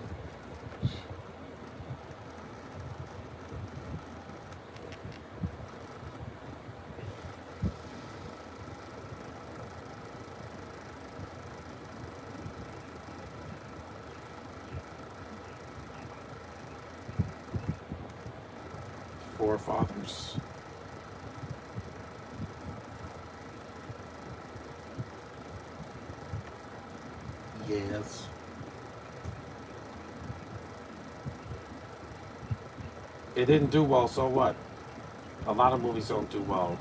Forefathers. Yes. It didn't do well, so what? A lot of movies don't do well.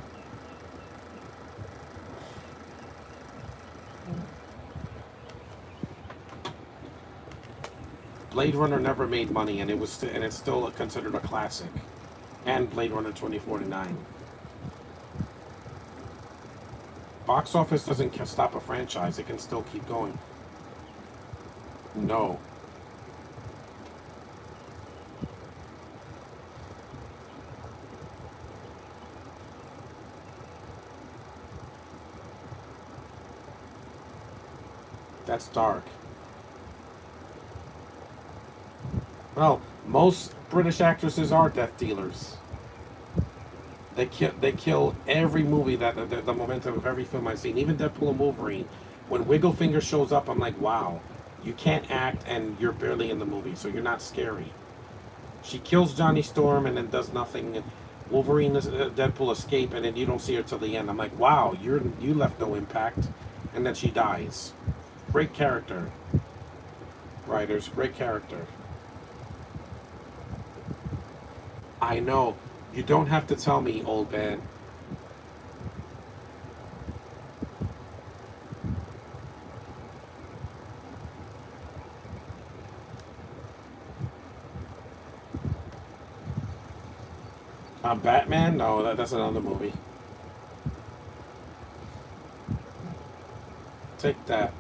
Blade Runner never made money, and it's still considered a classic. And Blade Runner 2049. Box office doesn't stop a franchise; it can still keep going. No, that's dark. Well, most British actresses are death dealers. They kill every movie the momentum of every film I've seen, even Deadpool and Wolverine. When Wigglefinger shows up, I'm like, wow, you can't act and you're barely in the movie, so you're not scary. She kills Johnny Storm and then does nothing. Wolverine, Deadpool escape, and then you don't see her till the end. I'm like, wow, you left no impact, and then she dies. Great character, writers. Great character. I know. You don't have to tell me, old man. Batman? No, that's another movie. Take that.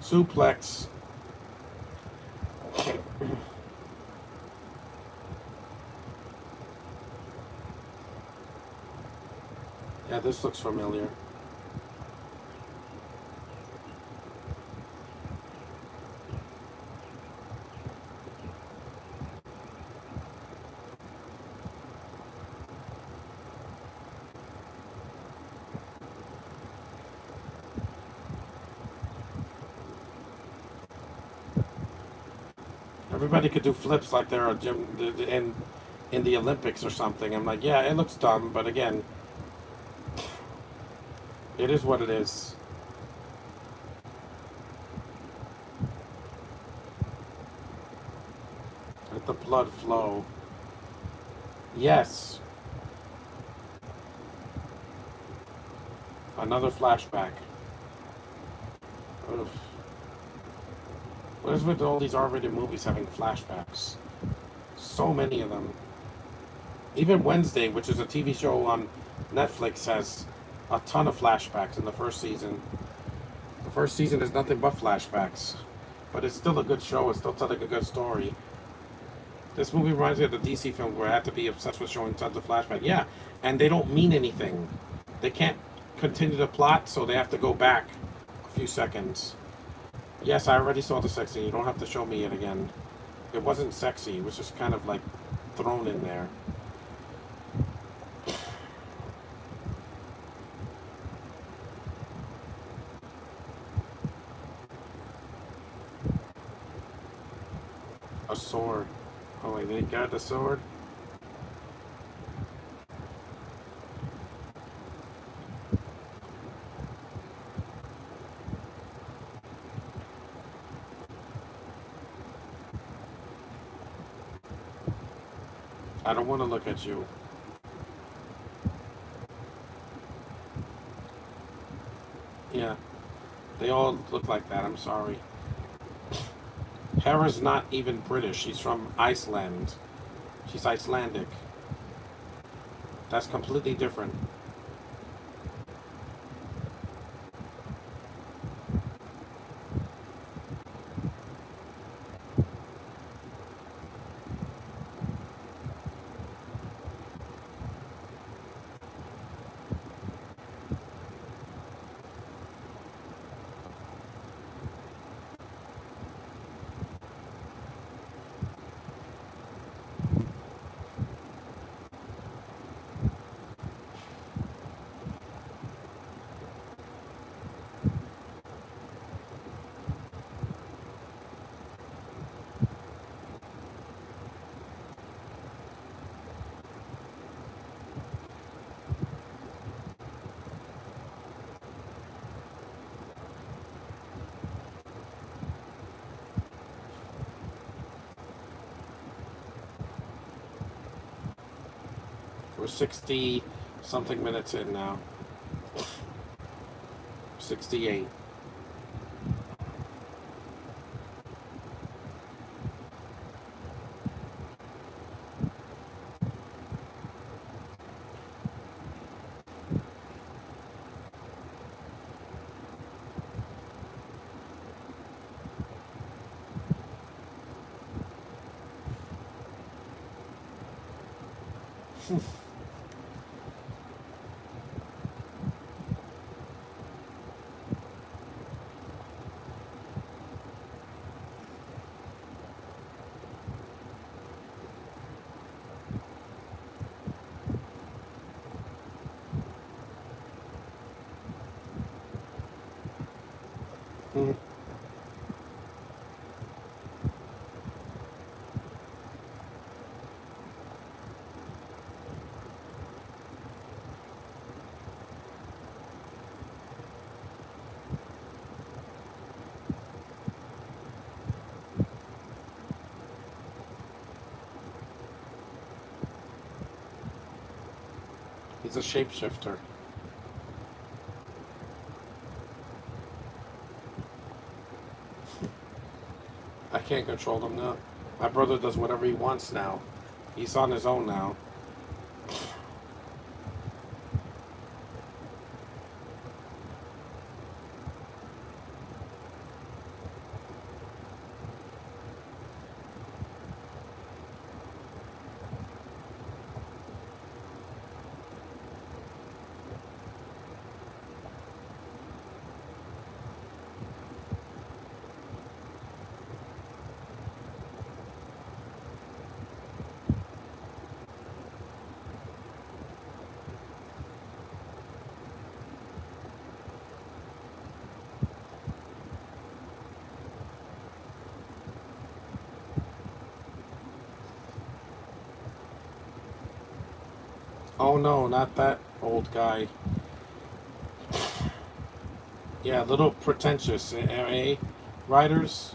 Suplex. Yeah, this looks familiar. Everybody could do flips like they're a gym in the Olympics or something. I'm like, yeah, it looks dumb, but again, it is what it is. Let the blood flow. Yes. Another flashback. Ugh. What is with all these R-rated movies having flashbacks? So many of them. Even Wednesday, which is a TV show on Netflix, has a ton of flashbacks in the first season. The first season is nothing but flashbacks. But it's still a good show. It's still telling a good story. This movie reminds me of the DC film where I had to be obsessed with showing tons of flashbacks. Yeah, and they don't mean anything. They can't continue the plot, so they have to go back a few seconds. Yes, I already saw the sex scene. You don't have to show me it again. It wasn't sexy. It was just kind of like thrown in there. A sword. Oh wait, they got the sword? I don't want to look at you. Yeah, they all look like that, I'm sorry. Hera's not even British, she's from Iceland. She's Icelandic. That's completely different. We're 60 something minutes in now. 68. He's a shapeshifter. I can't control him now. My brother does whatever he wants now. He's on his own now. Oh no, not that old guy. Yeah, a little pretentious, eh? Writers?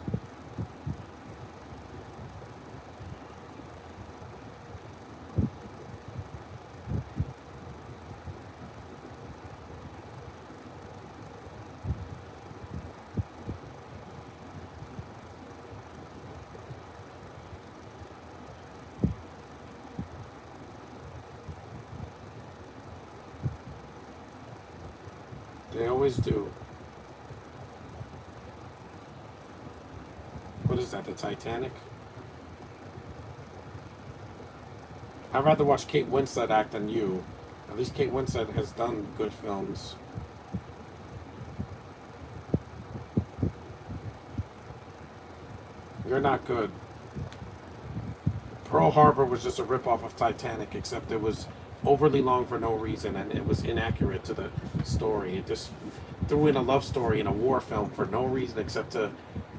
They always do. What is that, the Titanic? I'd rather watch Kate Winslet act than you. At least Kate Winslet has done good films. You're not good. Pearl Harbor was just a ripoff of Titanic, except it was overly long for no reason and it was inaccurate to the story. It just threw in a love story in a war film for no reason except to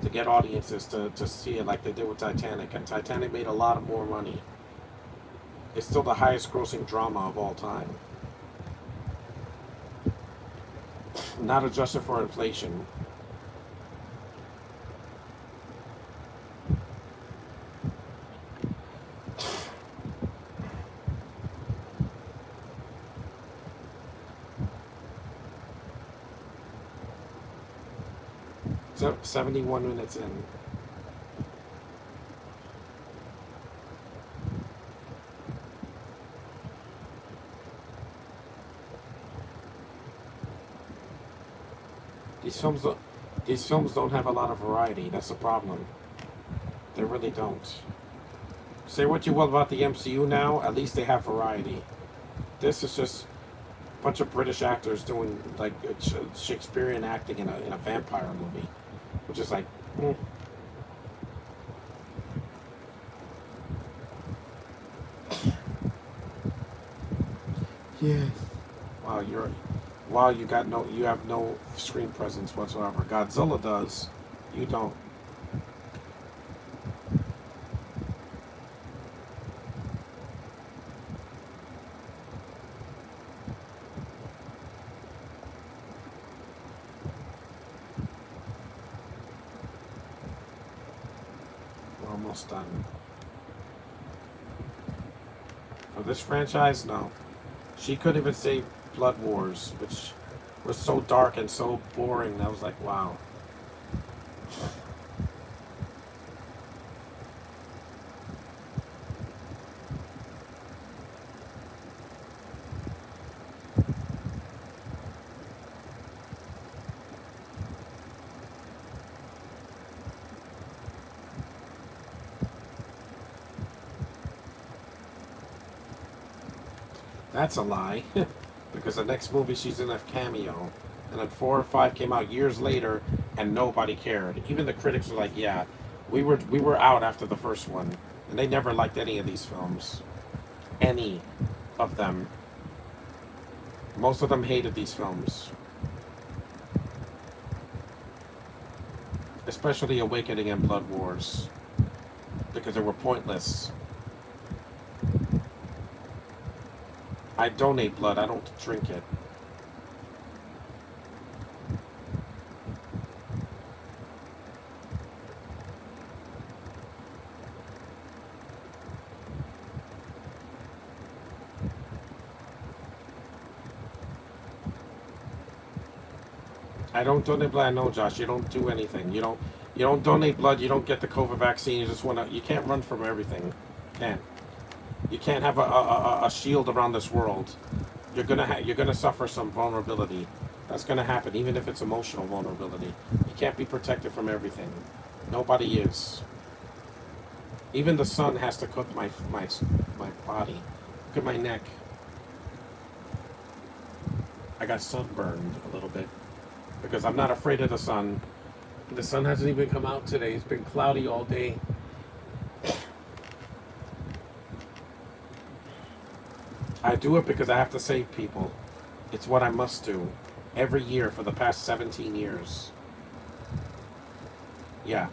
to get audiences to see it like they did with Titanic, and Titanic made a lot of more money. It's still the highest grossing drama of all time, not adjusted for inflation. 71 minutes in. These films, these films don't have a lot of variety. That's the problem. They really don't. Say what you will about the MCU now, at least they have variety. This is just a bunch of British actors doing like Shakespearean acting in a vampire movie, which is like, yes. Wow, you have no screen presence whatsoever. Godzilla does, you don't. We're almost done. For this franchise, no. She couldn't even save Blood Wars, which was so dark and so boring. I was like, wow. That's a lie. Because the next movie she's in a cameo. And then 4 or 5 came out years later and nobody cared. Even the critics were like, yeah, we were out after the first one. And they never liked any of these films. Any of them. Most of them hated these films. Especially Awakening and Blood Wars. Because they were pointless. I donate blood, I don't drink it. I don't donate blood. I know, Josh. You don't do anything. You don't donate blood. You don't get the COVID vaccine. You just wanna. You can't run from everything. Can't. You can't have a shield around this world. You're gonna suffer some vulnerability. That's gonna happen, even if it's emotional vulnerability. You can't be protected from everything. Nobody is. Even the sun has to cook my body. Look at my neck. I got sunburned a little bit because I'm not afraid of the sun. The sun hasn't even come out today. It's been cloudy all day. I do it because I have to save people. It's what I must do every year for the past 17 years. Yeah.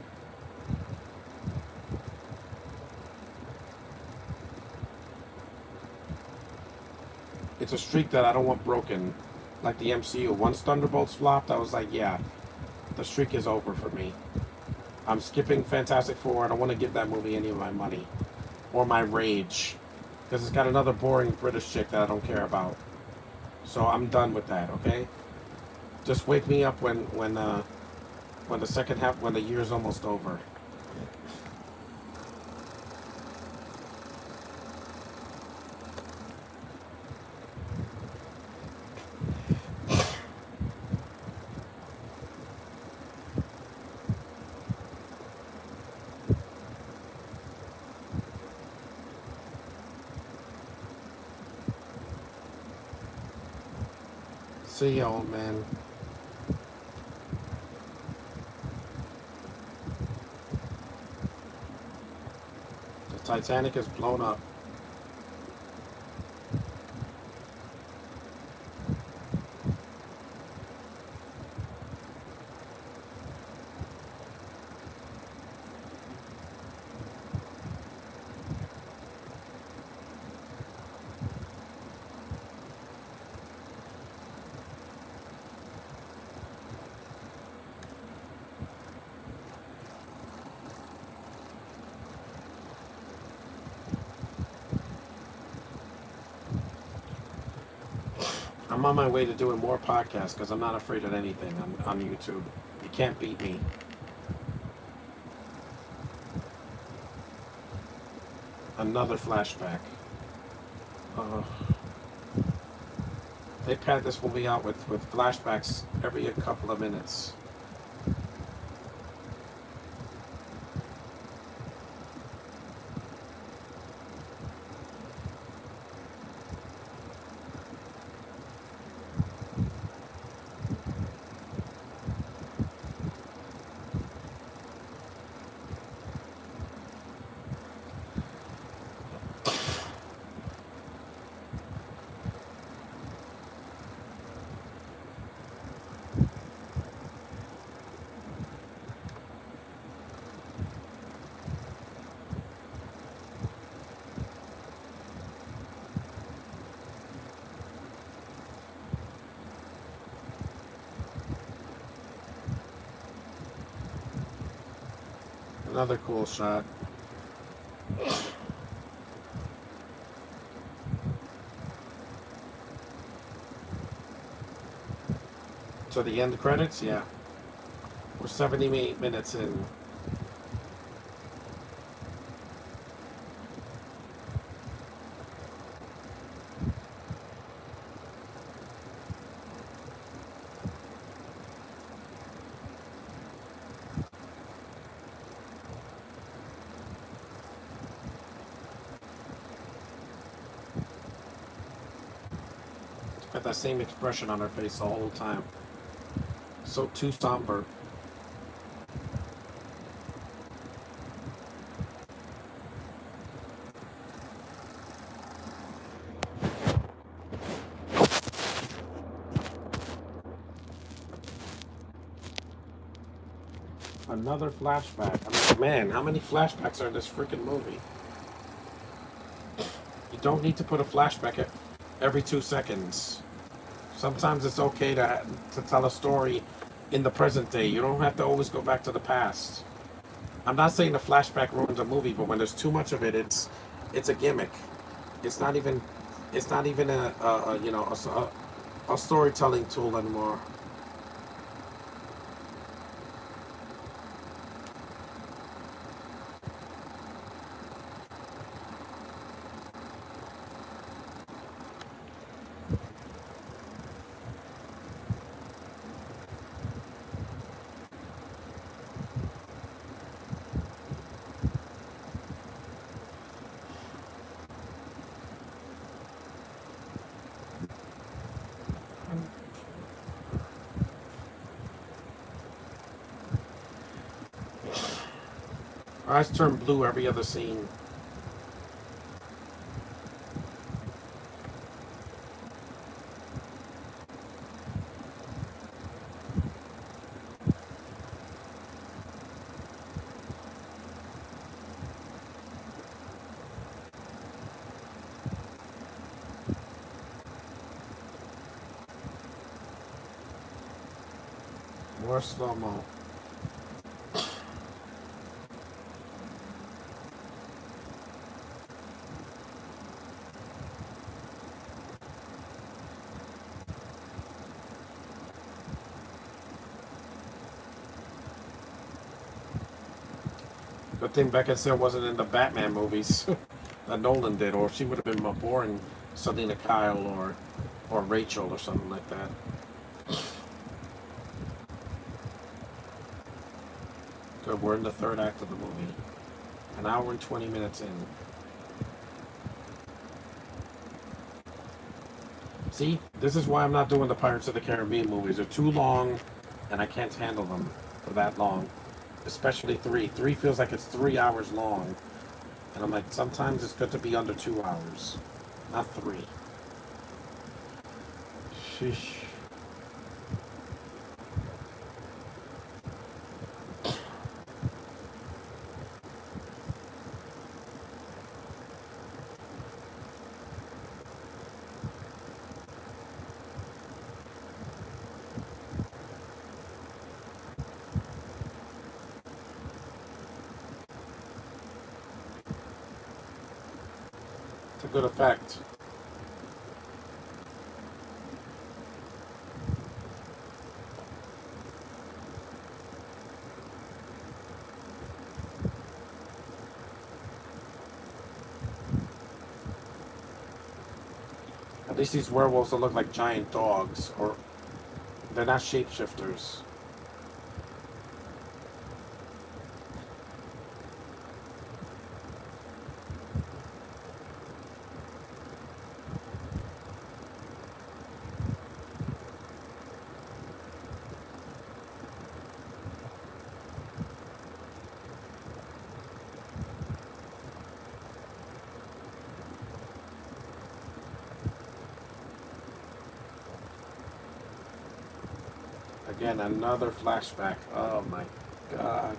It's a streak that I don't want broken. Like the MCU. Once Thunderbolts flopped, I was like, yeah, the streak is over for me. I'm skipping Fantastic Four. I don't want to give that movie any of my money. Or my rage. Because it's got another boring British chick that I don't care about. So I'm done with that, okay? Just wake me up when the second half, when the year's almost over. See ya, old man. The Titanic is blown up. I'm on my way to doing more podcasts because I'm not afraid of anything on YouTube. You can't beat me. Another flashback. Uh, they pad this movie out with flashbacks every couple of minutes. Another cool shot. So the end credits, yeah. We're 78 minutes in. Got that same expression on her face the whole time. So too somber. Another flashback. I mean, man, how many flashbacks are in this freaking movie? You don't need to put a flashback every 2 seconds. Sometimes it's okay to tell a story in the present day. You don't have to always go back to the past. I'm not saying the flashback ruins a movie, but when there's too much of it, it's a gimmick. It's not even a storytelling tool anymore. Her eyes turn blue every other scene. More slow-mo. Good thing Beckinsale wasn't in the Batman movies that Nolan did, or she would have been more boring, Selena Kyle or Rachel or something like that. Good, we're in the third act of the movie. An hour and 20 minutes in. See, this is why I'm not doing the Pirates of the Caribbean movies. They're too long, and I can't handle them for that long. Especially 3. 3 feels like it's 3 hours long. And I'm like, sometimes it's good to be under 2 hours, not 3. Sheesh. It's a good effect. At least these werewolves don't look like giant dogs, or they're not shapeshifters. Again, another flashback. Oh my god.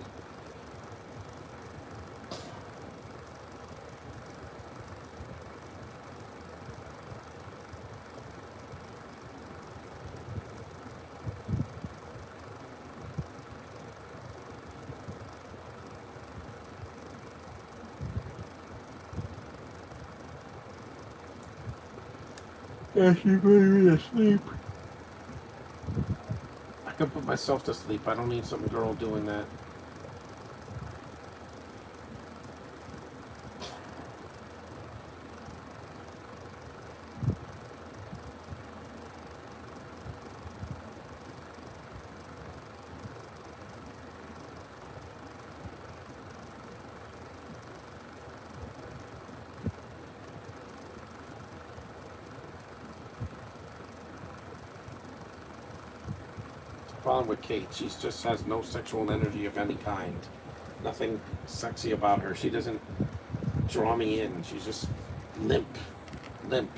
Yeah, she's putting me to sleep. I can put myself to sleep. I don't need some girl doing that. Problem with Kate, she just has no sexual energy of any kind. Nothing sexy about her. She doesn't draw me in. She's just limp. Limp.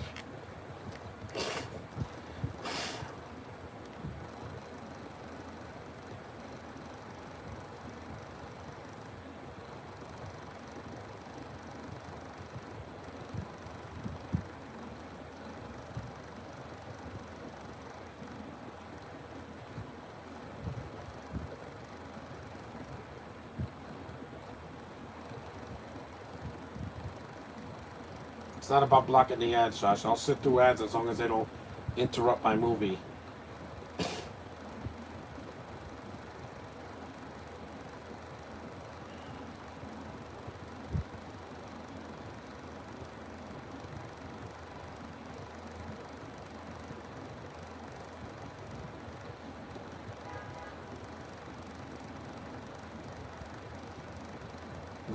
It's not about blocking the ads, Josh. I'll sit through ads as long as they don't interrupt my movie.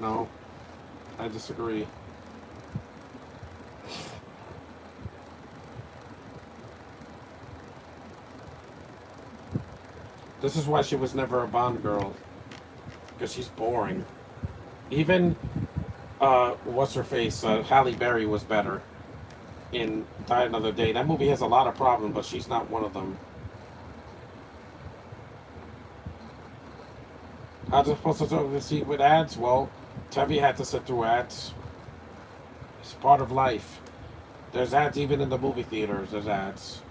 No, I disagree. This is why she was never a Bond girl. Because she's boring. Even, what's her face? Halle Berry was better in Die Another Day. That movie has a lot of problems, but she's not one of them. How's it supposed to see with ads? Well, Tevi had to sit through ads. It's part of life. There's ads even in the movie theaters. There's ads.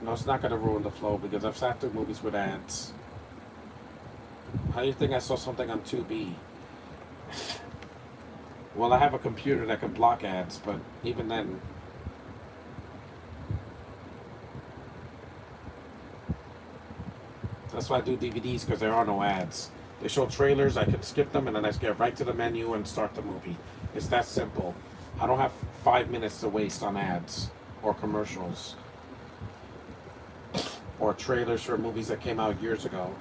No, it's not going to ruin the flow because I've sat through movies with ads. How do you think I saw something on 2B? Well, I have a computer that can block ads, but even then. That's why I do DVDs, because there are no ads. They show trailers, I can skip them, and then I just get right to the menu and start the movie. It's that simple. I don't have 5 minutes to waste on ads or commercials or trailers for movies that came out years ago.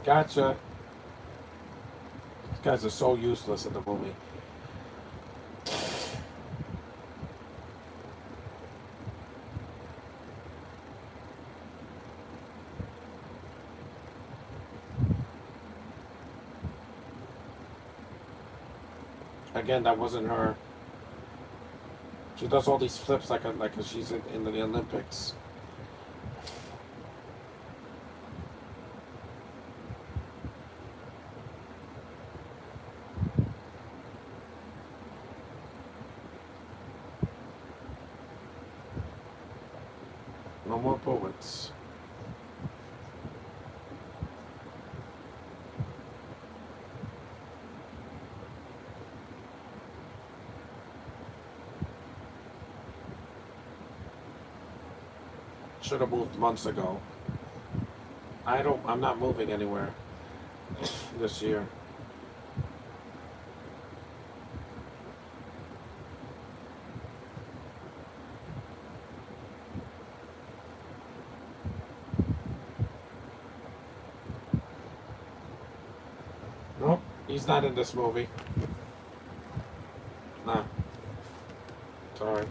Gotcha. These guys are so useless in the movie. Again, that wasn't her. She does all these flips like she's in the Olympics. No more bullets. Should have moved months ago. I'm not moving anywhere this year. Nope, he's not in this movie. Nah, sorry.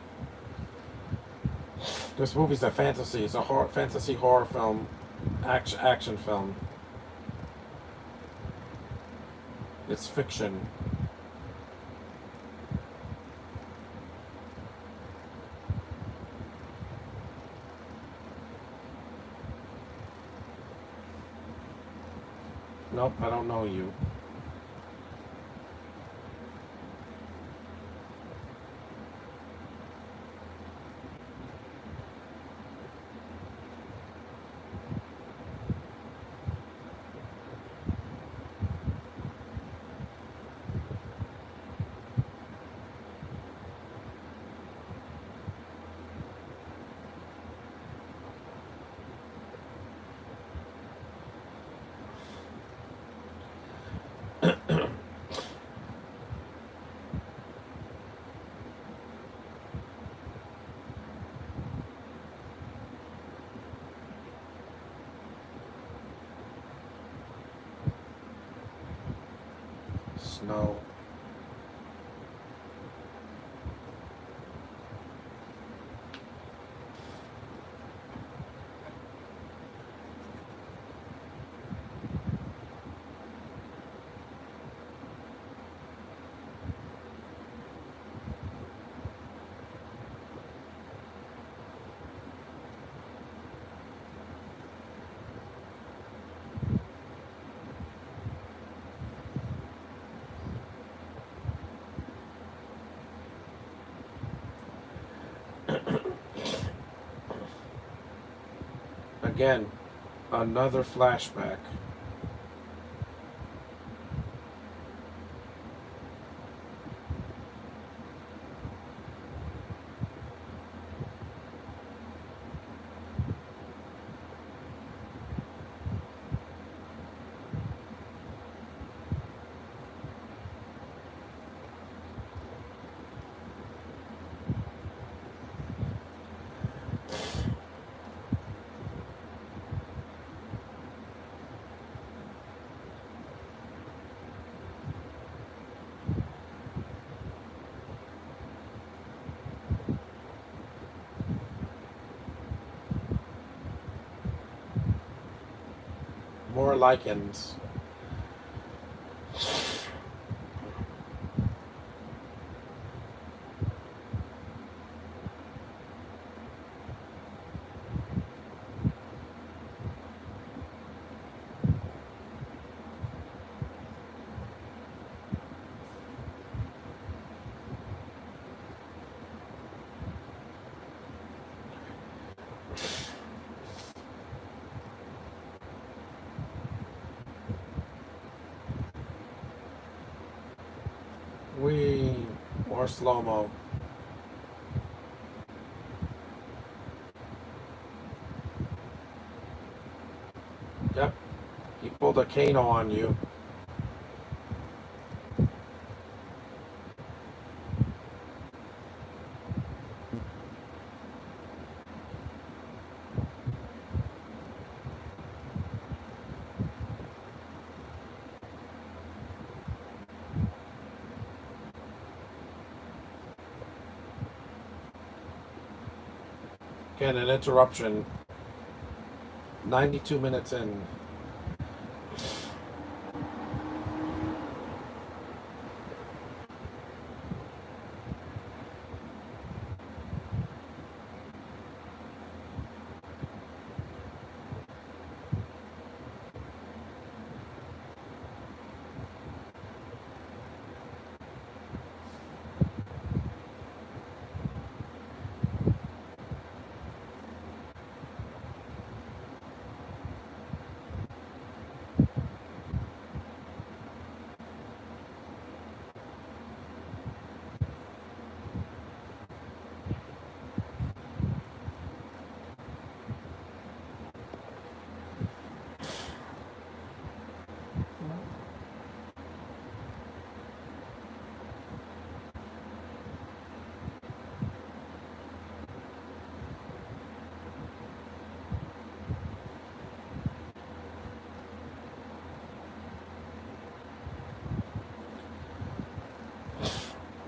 This movie's a fantasy. It's a fantasy horror film, action film. It's fiction. Nope, I don't know you. Snow. Again, another flashback. More lycans. We more slow mo. pulled a Kano on you. Again, an interruption. 92 minutes in.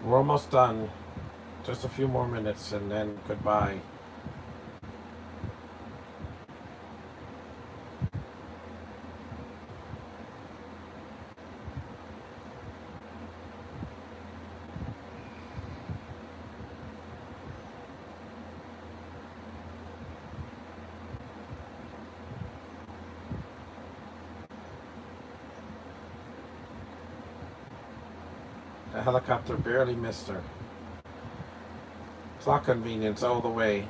We're almost done. Just a few more minutes and then goodbye. The helicopter barely missed her. Plot convenience all the way.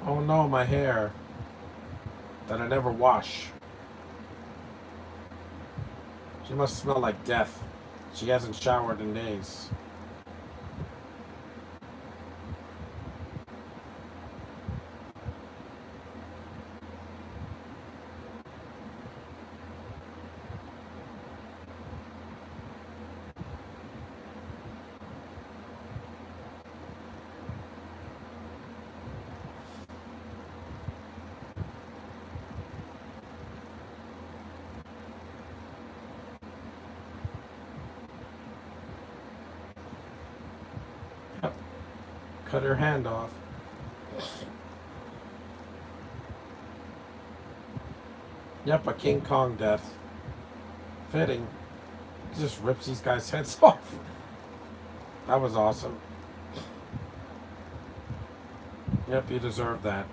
Oh no, my hair. That I never wash. She must smell like death. She hasn't showered in days. Cut her hand off. Yep, a King Kong death. Fitting. He just rips these guys' heads off. That was awesome. Yep, you deserve that.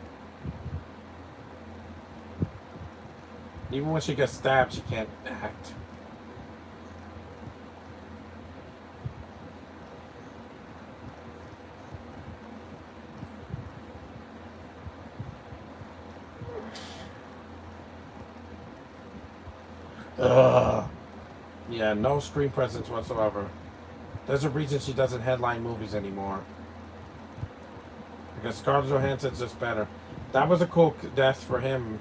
Even when she gets stabbed, she can't act. Ugh. Yeah, no screen presence whatsoever. There's a reason she doesn't headline movies anymore. Because Scarlett Johansson's just better. That was a cool death for him.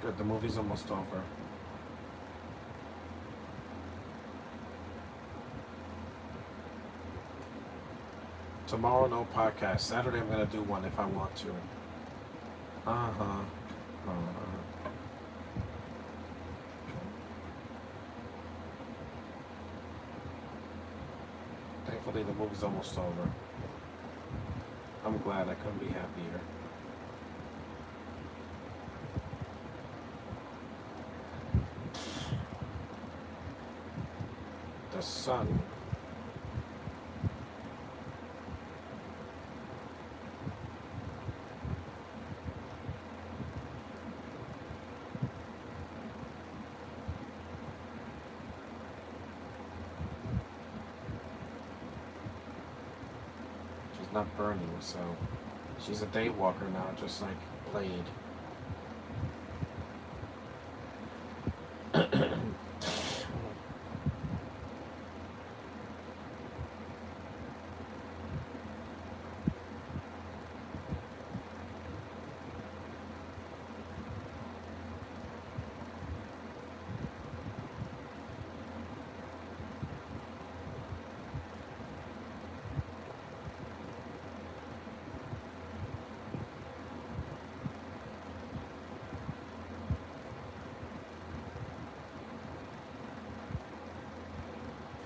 Good, the movie's almost over. Tomorrow, no podcast. Saturday, I'm going to do one if I want to. Uh-huh. Thankfully, the movie's almost over. I'm glad. I couldn't be happier. The sun. not burning, so she's a daywalker now, just like Blade.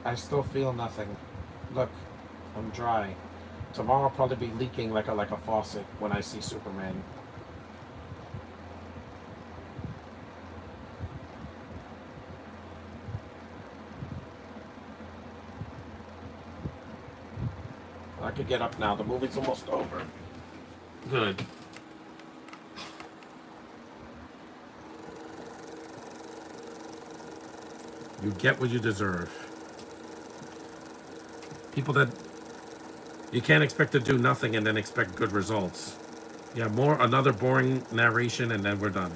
I still feel nothing. Look, I'm dry. Tomorrow I'll probably be leaking like a faucet when I see Superman. I could get up now. The movie's almost over. Good. You get what you deserve. People that you can't expect to do nothing and then expect good results. Yeah, another boring narration and then we're done.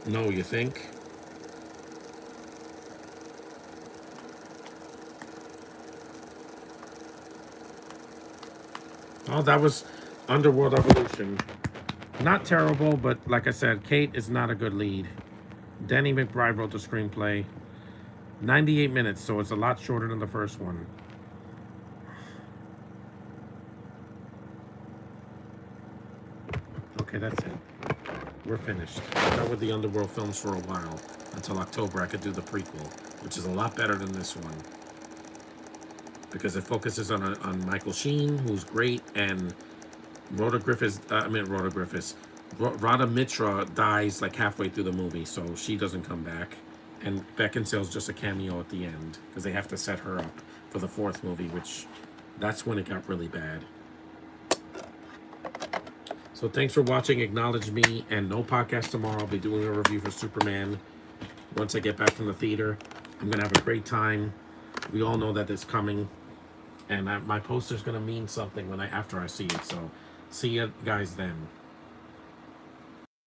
No, you think? Oh, that was Underworld Evolution. Not terrible, but like I said, Kate is not a good lead. Danny McBride wrote the screenplay. 98 minutes, so it's a lot shorter than the first one. Okay, that's it. We're finished. I'm done with the Underworld films for a while. Until October, I could do the prequel, which is a lot better than this one. Because it focuses on Michael Sheen, who's great, and Rhoda Mitra dies like halfway through the movie, so she doesn't come back. And Beckinsale's just a cameo at the end, because they have to set her up for the fourth movie, which that's when it got really bad. So thanks for watching. Acknowledge me, and no podcast tomorrow. I'll be doing a review for Superman once I get back from the theater. I'm going to have a great time. We all know that it's coming. And my poster's going to mean something after I see it. So see you guys then.